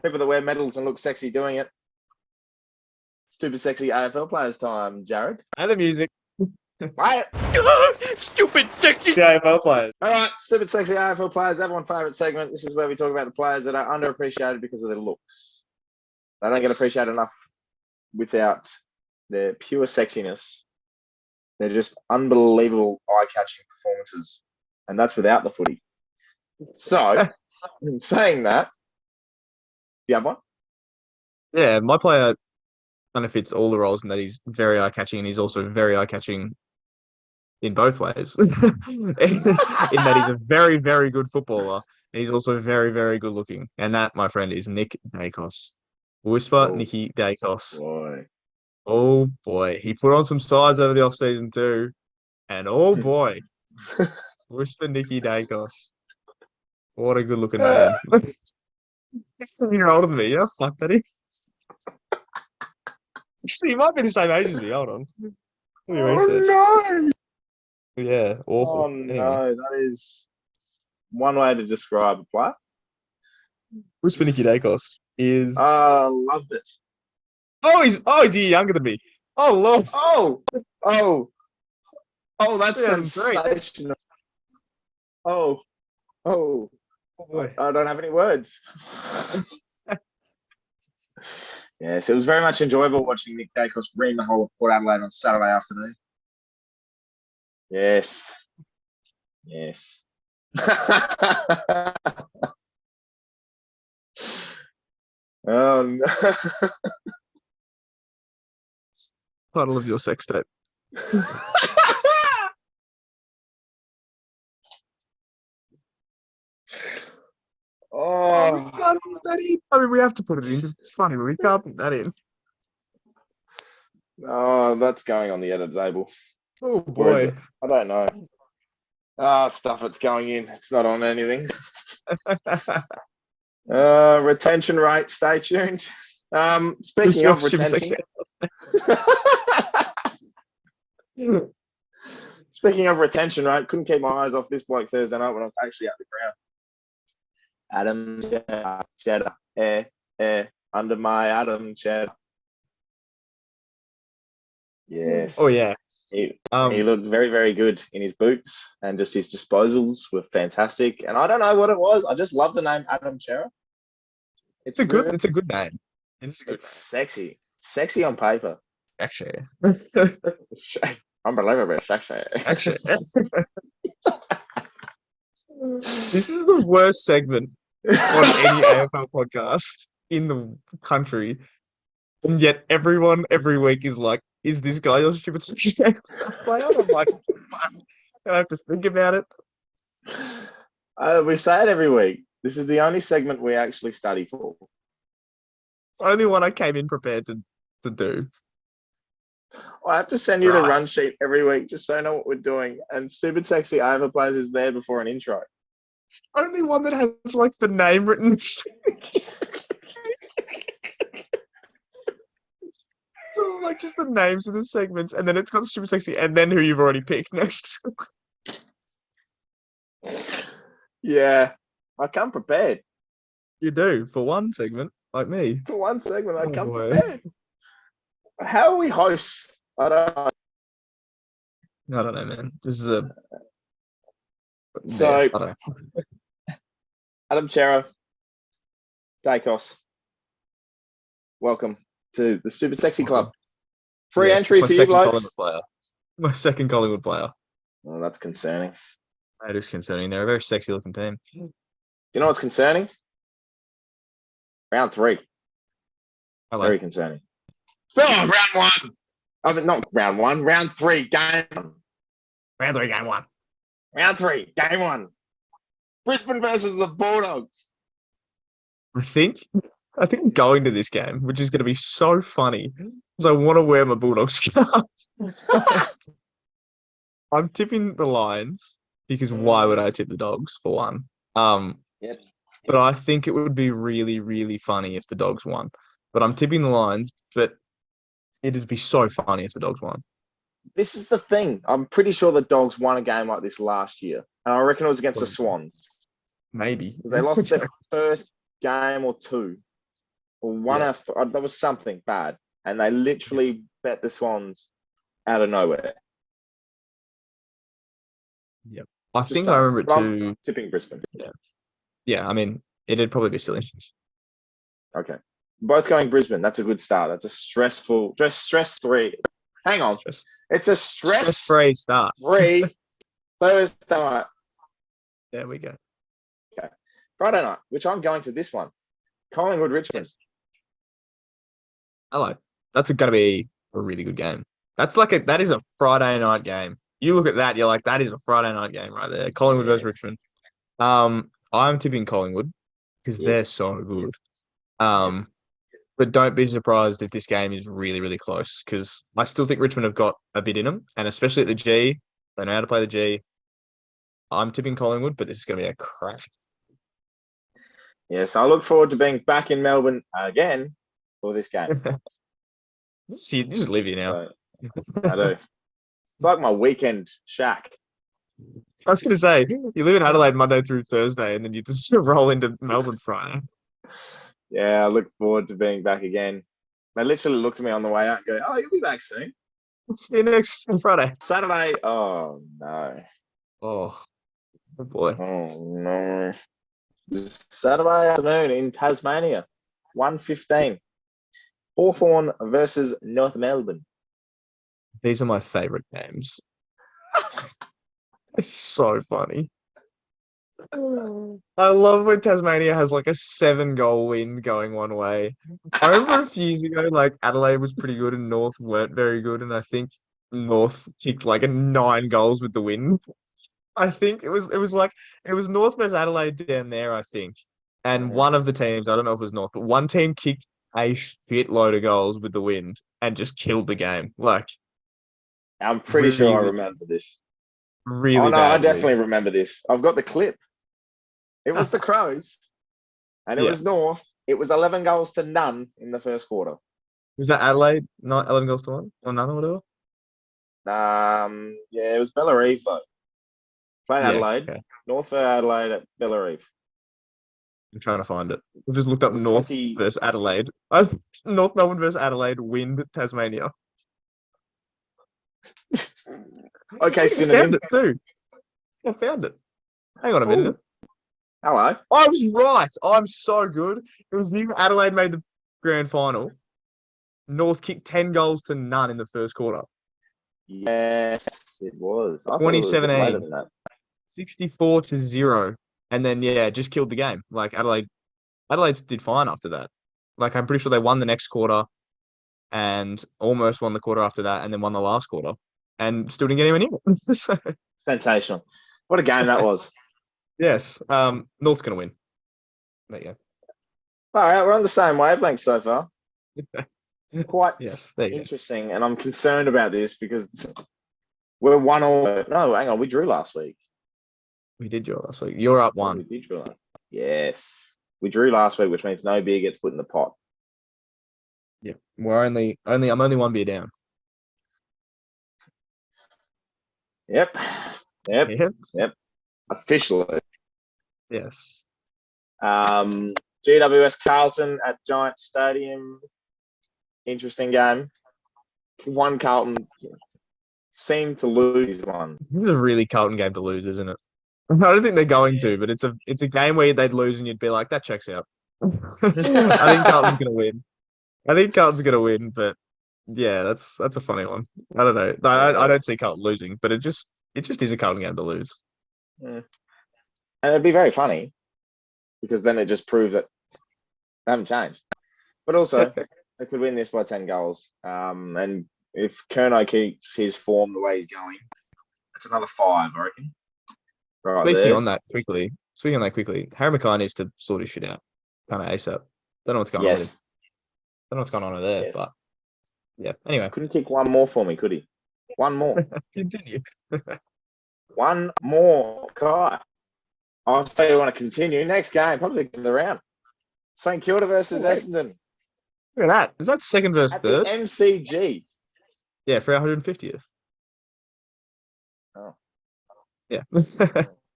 people that wear medals and look sexy doing it, Stupid Sexy AFL Players time, Jared. And the music. Right. Stupid Sexy AFL Players. All right, Stupid Sexy AFL Players, everyone's favourite segment. This is where we talk about the players that are underappreciated because of their looks. They don't get appreciated enough without their pure sexiness. They're just unbelievable eye-catching performances. And that's without the footy. So, in saying that, do you have one? Yeah, my player kind of fits all the roles in that he's very eye-catching and he's also very eye-catching in both ways. in that he's a very, very good footballer and he's also very, very good looking. And that, my friend, is Nick Dacos. Whisper, Nicky Dacos. Boy. Oh boy, he put on some size over the off season too, and oh boy, Whisper Nicky Dacos. What a good looking man. He's 7 years older than me. You know, fuck that is. Actually, he might be the same age as me. Hold on. No! Yeah, awful. Oh no, that is one way to describe a player. Whisper Nicky Dacos is. Loved it. He's a year younger than me. Oh Lord. That's sensational. Oh boy. I don't have any words. Yes, it was very much enjoyable watching Nick Dacos ream the whole of Port Adelaide on Saturday afternoon. Yes. Oh no. Title of your sex tape. Oh, we can't put that in. I mean, we have to put it in because it's funny, but we can't put that in. Oh, that's going on the edit table. Oh boy. I don't know. Stuff it's going in. It's not on anything. Retention rate, stay tuned. Speaking of retention. Speaking of retention rate, couldn't keep my eyes off this bloke Thursday night when I was actually at the ground. Adam Cheddar, under my Adam Cheddar. Yes. Oh yeah. He looked very, very good in his boots, and just his disposals were fantastic. And I don't know what it was. I just love the name Adam Cheddar. It's a good name. It's sexy on paper. Actually. Unbelievable sexy. Actually. This is the worst segment on any AFL podcast in the country. And yet everyone every week is like, is this guy your stupid sexy AFL player? I'm like, fuck, I have to think about it. We say it every week. This is the only segment we actually study for. Only one I came in prepared to do. I have to send you the Right. run sheet every week just so I know what we're doing. And Stupid Sexy AFL Players is there before an intro. Only one that has like the name written. So like just the names of the segments, and then it's got stupid sexy, and then who you've already picked next. Yeah, I come prepared. You do for one segment, like me. For one segment, I Oh, come boy. prepared. How are we hosts? I don't know. I don't know, man. This is a So- I don't know. Adam Chero, Dacos, welcome to the Stupid Sexy Club. Free Yes, entry it's for my you second blokes. Collingwood player. My second Collingwood player. Well, that's concerning. It is concerning. They're a very sexy looking team. Do you know what's concerning? Round 3. I Very like. concerning. Oh, round 1. I mean, not round 1. Round 3, game 1. Round 3, game 1. Round 3, game 1. Brisbane versus the Bulldogs. I think I'm going to this game, which is going to be so funny because I want to wear my Bulldogs scarf. I'm tipping the Lions because why would I tip the Dogs for one? Yep. But I think it would be really, really funny if the Dogs won. But I'm tipping the Lions, but it'd be so funny if the Dogs won. This is the thing. I'm pretty sure the Dogs won a game like this last year. And I reckon it was against the Swans. Maybe. Because they lost their first game or 2. Or one Yeah. after, there was something bad. And they literally bet the Swans out of nowhere. Yep. I Just think saying. I remember it But I'm too. tipping Brisbane. Yeah, I mean, it'd probably be silly. Okay. Both going Brisbane. That's a good start. That's a stress 3. Hang on. Just It's a stress free start. 3 Thursday night. There we go. Friday night, which I'm going to this one. Collingwood Richmond. Yes. I like. That's going to be a really good game. That is a Friday night game. You look at that, you're like, that is a Friday night game right there. Collingwood versus Richmond. I'm tipping Collingwood because they're so good. But don't be surprised if this game is really, really close because I still think Richmond have got a bit in them, and especially at the G, they know how to play the G. I'm tipping Collingwood, but this is going to be a crash. Yes, I look forward to being back in Melbourne again for this game. You just live here now. So, I do. It's like my weekend shack. I was going to say, you live in Adelaide Monday through Thursday, and then you just roll into Melbourne Friday. Yeah, I look forward to being back again. They literally looked at me on the way out and go, "Oh, you'll be back soon." See you next Friday. Saturday. Oh, no. Oh boy. Oh, no. Saturday afternoon in Tasmania, 1:15. Hawthorn versus North Melbourne. These are my favourite games. It's so funny. I love when Tasmania has like a 7-goal win going one way. I remember a few years ago, like Adelaide was pretty good and North weren't very good, and I think North kicked like 9 goals with the win. I think it was North versus Adelaide down there, I think. And one of the teams, I don't know if it was North, but one team kicked a shitload of goals with the wind and just killed the game. Like, I'm pretty sure I really, remember this. really Oh, no, I badly. definitely remember this. I've got the clip. It was the Crows, and it Yeah. was North. It was 11 goals to none in the first quarter. Was that Adelaide? Not 11 goals to 1 or none or whatever? Yeah, it was Bellarive though. Playing Yeah, Adelaide. okay. North Adelaide at Bellarive. I'm trying to find it. I've just looked up It was North 20 versus Adelaide. North Melbourne versus Adelaide, wind Tasmania. Okay, I synonym. found it too. I found it. Hang on a minute. Ooh. Hello. I was right. I'm so good. It was New Adelaide made the grand final. North kicked 10 goals to none in the first quarter. Yes, it was. I thought it was a bit later 2017. than that. 64-0. And then, yeah, just killed the game. Like, Adelaide did fine after that. Like, I'm pretty sure they won the next quarter. and almost won the quarter after that, and then won the last quarter, and still didn't get anywhere near it. So, Sensational. What a game that was. yes, North's going to win. There you All right, we're on the same wavelength so far. go. Quite Yes, there you go. interesting, and I'm concerned about this because we're 1-1. No, hang on, we drew last week. We did draw last week. You're up We one. did draw last. Yes, we drew last week, which means no beer gets put in the pot. Yeah, we're I'm only one beer down. Yep. Yeah. Officially. Yes. GWS Carlton at Giant Stadium. Interesting game. One Carlton seemed to lose one. This is a really Carlton game to lose, isn't it? I don't think they're going to, but it's a game where they'd lose and you'd be like, that checks out. I think Carlton's gonna win. But yeah, that's a funny one. I don't know. I don't see Carlton losing, but it just is a Carlton game to lose. Yeah. And it'd be very funny because then it just proves that they haven't changed. But also, they could win this by 10 goals. And if Kerno keeps his form the way he's going, that's another 5, I reckon. Right Speaking there. on that quickly, Harry Mackay needs to sort his shit out, kind of ASAP. Don't know what's going on with him. Yes. Don't know what's going on over there, Yes. but yeah. Anyway, Couldn't tick one more for me, could he? One more. continue. One more guy. I'll say you want to continue. Next game, probably in the round. St Kilda versus Essendon Look at that. Is that second versus at the third? MCG. Yeah, for our 150th. Oh. Yeah.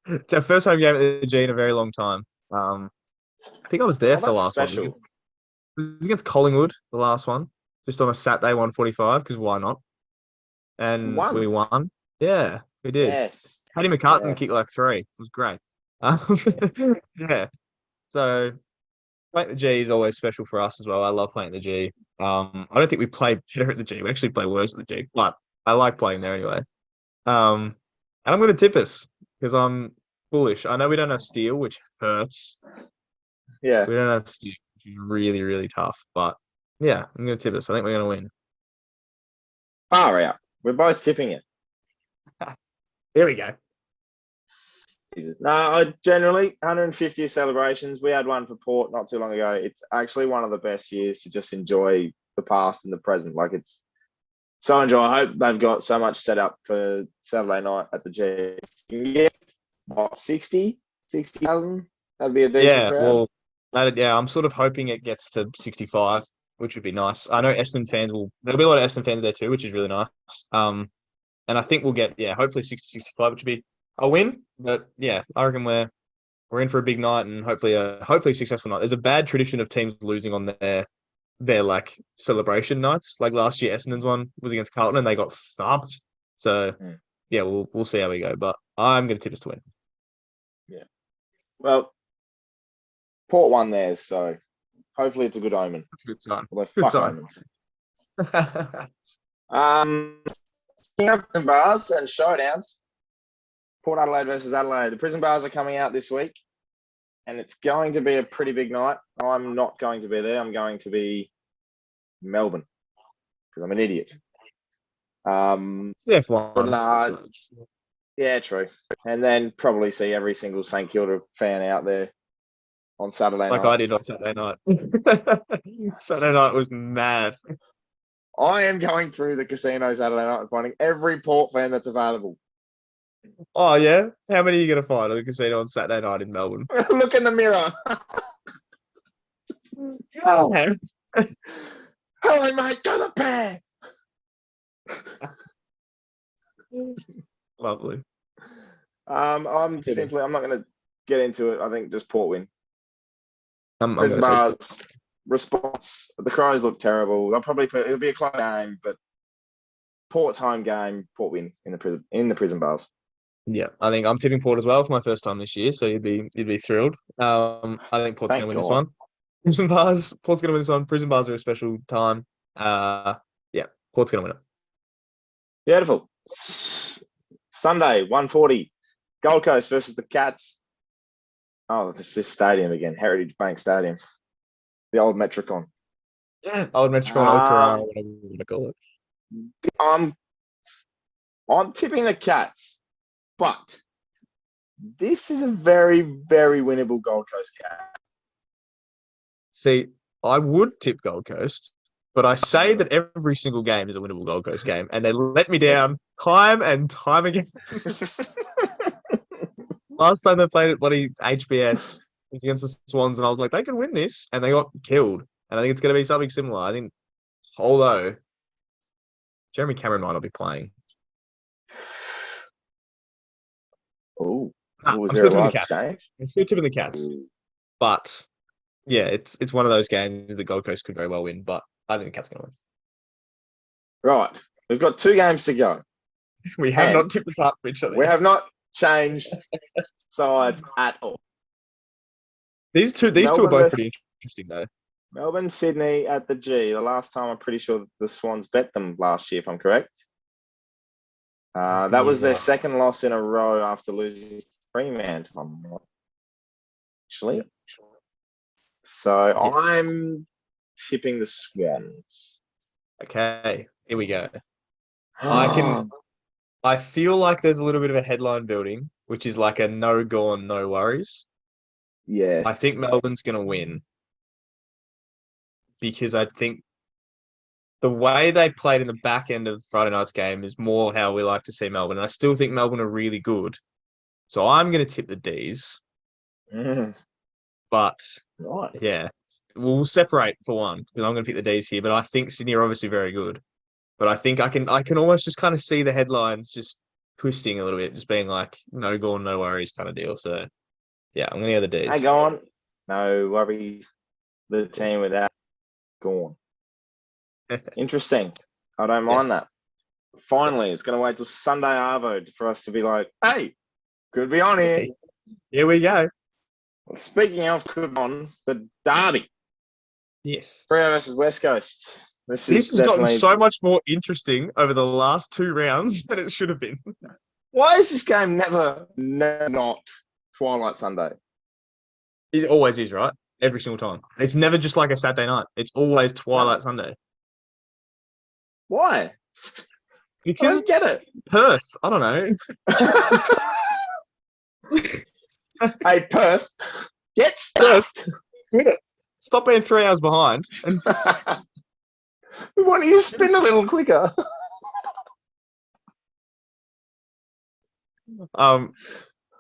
It's our first home game at the G in a very long time. I think I was there for the last special. one. It was against Collingwood, the last one, just on a Saturday 1:45, because why not? And we won. Yeah, we did. Yes. Paddy McCartan Yes. kicked like 3. It was great. Yeah. So playing at the G is always special for us as well. I love playing at the G. I don't think we play better at the G. We actually play worse at the G, but I like playing there anyway. And I'm going to tip us because I'm bullish. I know we don't have steel, which hurts. Yeah. We don't have steel, which is really, really tough. But yeah, I'm going to tip us. I think we're going to win. Far out. We're both tipping it. Here we go. Jesus. No, I generally 150 celebrations. We had one for Port not too long ago. It's actually one of the best years to just enjoy the past and the present. Like it's so enjoy. I hope they've got so much set up for Saturday night at the G. You can get what, 60,000? That'd be a decent crowd. Well, I'm sort of hoping it gets to 65, which would be nice. I know Essendon fans there'll be a lot of Essendon fans there too, which is really nice. And I think we'll get, hopefully 60-65, which would be a win. But yeah, I reckon we're in for a big night and hopefully a successful night. There's a bad tradition of teams losing on their like celebration nights. Like last year, Essendon's one was against Carlton and they got thumped. So yeah, we'll see how we go. But I'm going to tip us to win. Yeah. Well, Port won theirs, so hopefully it's a good omen. That's a good sign. Although Good fuck sign. omens. King of Prison Bars and Showdowns. Port Adelaide versus Adelaide. The Prison Bars are coming out this week, and it's going to be a pretty big night. I'm not going to be there. I'm going to be Melbourne because I'm an idiot. Yeah, true. And then probably see every single St Kilda fan out there on Saturday night. Like I did on Saturday night. Saturday night was mad. I am going through the casino Saturday night and finding every Port fan that's available. Oh, yeah? How many are you going to find at the casino on Saturday night in Melbourne? Look in the mirror. Oh. Hello, mate. Go ThePear. Lovely. I'm not going to get into it. I think just Port win. I'm Bars response. The Crows look terrible. It'll be a close game, but Port's home game. Port win in the prison bars. Yeah, I think I'm tipping Port as well for my first time this year, so you'd be thrilled. I think Port's going to win this one. Prison Bars. Port's going to win this one. Prison Bars are a special time. Yeah, Port's going to win it. Beautiful. Sunday, 1:40. Gold Coast versus the Cats. Oh, this stadium again. Heritage Bank Stadium. The old Metricon. Old Metricon, Old Carrara, whatever you want to call it. I'm I'm tipping the Cats, but this is a very, very winnable Gold Coast Cat. See, I would tip Gold Coast, but I say that every single game is a winnable Gold Coast game, and they let me down time and time again. Last time they played at bloody HBS was against the Swans, and I was like, they can win this, and they got killed. And I think it's going to be something similar. I think, although Jeremy Cameron might not be playing. Oh, Nah, was I'm there still a tipping the live Cats. change? I'm still tipping the Cats, but yeah, it's one of those games that Gold Coast could very well win, but I think the Cats going to Right, we've got 2 games to go. win. We have And not tipped apart from each other. We have not changed sides at all. These two are Melbourne both versus- pretty interesting though. Melbourne, Sydney at the G. The last time I'm pretty sure the Swans bet them last year, if I'm correct. That was their Yeah. second loss in a row after losing Fremantle, if I'm not actually. So Yes. I'm tipping the Swans. Okay, here we go. I feel like there's a little bit of a headline building, which is like a no gone, no worries. Yes. I think Melbourne's going to win because I think the way they played in the back end of Friday night's game is more how we like to see Melbourne. And I still think Melbourne are really good. So I'm going to tip the D's. Mm, But right. yeah, we'll separate for one because I'm going to pick the D's here. But I think Sydney are obviously very good. But I think I can almost just kind of see the headlines just twisting a little bit, just being like no gone, no worries kind of deal. So yeah, I'm going to go the D's. Hang on. No worries. The team without gone. Interesting. I don't mind Yes. that. Finally, Yes. it's going to wait till Sunday Arvo for us to be like, hey, could be on here. Here we go. Speaking of could be on, the derby. Yes. Freo versus West Coast. This This is has gotten definitely... so much more interesting over the last 2 rounds than it should have been. Why is this game never not Twilight Sunday? It always is, right? Every single time. It's never just like a Saturday night. It's always Twilight Sunday. Why? I Because don't get it. Perth. I don't know. Hey, Perth, get stuffed. Win it. Stop being 3 hours behind. And We want you to spin a little quicker.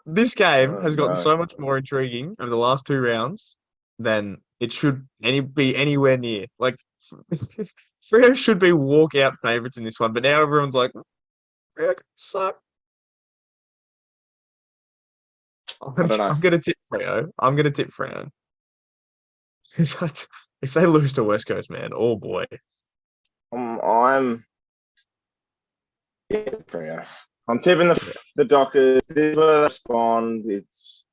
this game Oh, has gotten no. so much more intriguing over the last 2 rounds than it should be anywhere near. Like Freo should be walkout favourites in this one, but now everyone's like, Freo suck. I don't know. I'm gonna tip Freo. I'm gonna tip Freo. If they lose to West Coast, man, oh boy. I'm Freo. I'm tipping the Dockers. This is where they respond. It's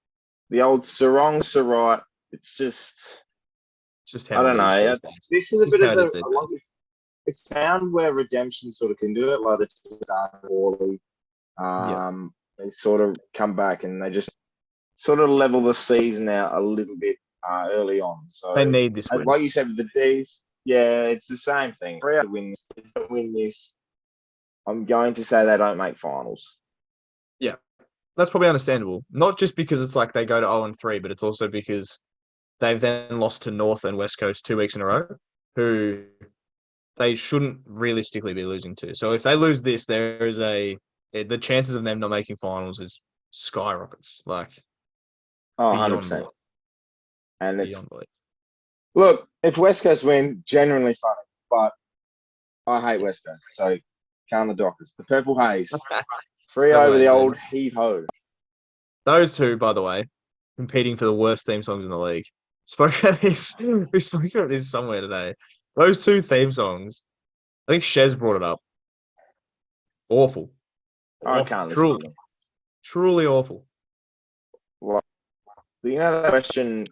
the old Sarong Sarat. It's just How I don't it is know. these days. This is a Just bit how of it a is these days. it's found where redemption sort of can do it, like the poorly. They sort of come back and they just sort of level the season out a little bit early on. So They need this win. like you said with the D's, yeah, it's the same thing. Freo win this. I'm going to say they don't make finals. Yeah, that's probably understandable. Not just because it's like they go to 0-3, but it's also because they've then lost to North and West Coast 2 weeks in a row, who they shouldn't realistically be losing to. So if they lose this, there is the chances of them not making finals is skyrockets. Like, Oh, beyond 100%. belief. And it's Beyond belief. look, if West Coast win, genuinely funny, but I hate West Coast, so calm the Dockers. The Purple Haze, free Purple over the Haze, old baby. heave ho. Those two, by the way, competing for the worst theme songs in the league. We spoke about this somewhere today. Those 2 theme songs, I think Shez brought it up. Awful. I can't listen to them. Truly awful. Well, you know that question,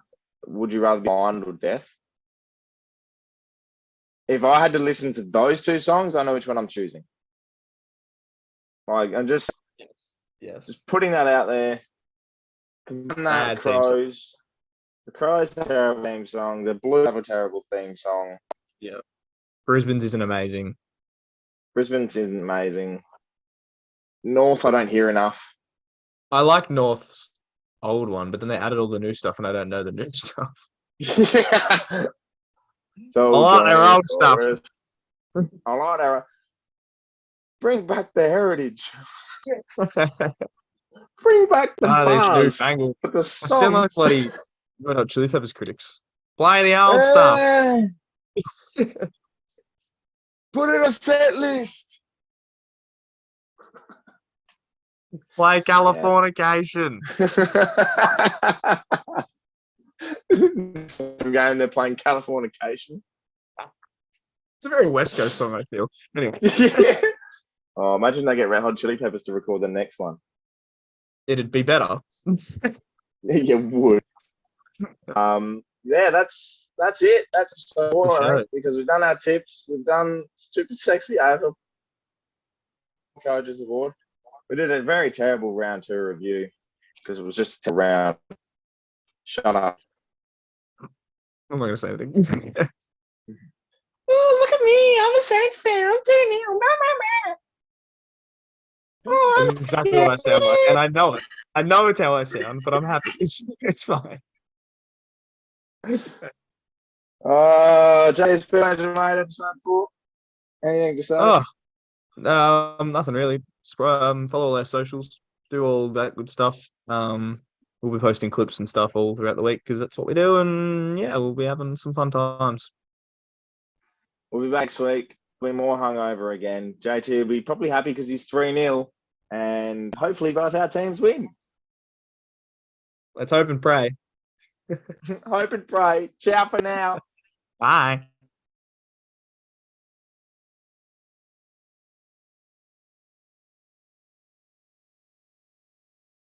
would you rather be blind or deaf? If I had to listen to those 2 songs, I know which one I'm choosing. Like, I'm just putting that out there. That Bad theme song. Crows. The Crows have a terrible theme song. The Blues have a terrible theme song. Yeah. Brisbane's isn't amazing. Brisbane's amazing. North, I don't hear enough. I like North's old one, but then they added all the new stuff, and I don't know the new stuff. So I like their Johnny old stuff. Forrest. I like our bring back the heritage. Bring back the These bars. newfangled. The I sound like songs. bloody Red Hot Chili Peppers critics. Play the old stuff. Put in a set list. Play Californication. Game they're playing Californication. It's a very West Coast song, I feel. Anyway, Yeah. Oh, imagine they get Red Hot Chili Peppers to record the next one. it'd be better. You would. Yeah, that's it. That's so all, I think, because we've done our tips. We've done Stupid Sexy AFL Coaches Award. We did a very terrible round 2 review because it was just a round. Shut up. I'm not going to say anything. Oh, look at me. I'm a Saints fan. I'm doing it. Oh, That's exactly what I sound like. And I know it. I know it's how I sound, but I'm happy. It's fine. Jay's Pleasure, mate, episode 4. Anything to say? Oh, nothing really. Follow all our socials, do all that good stuff. We'll be posting clips and stuff all throughout the week because that's what we do. And yeah, we'll be having some fun times. We'll be back next week. We'll be more hungover again. JT will be probably happy because he's 3-0. And hopefully both our teams win. Let's hope and pray. Hope and pray. Ciao for now. Bye.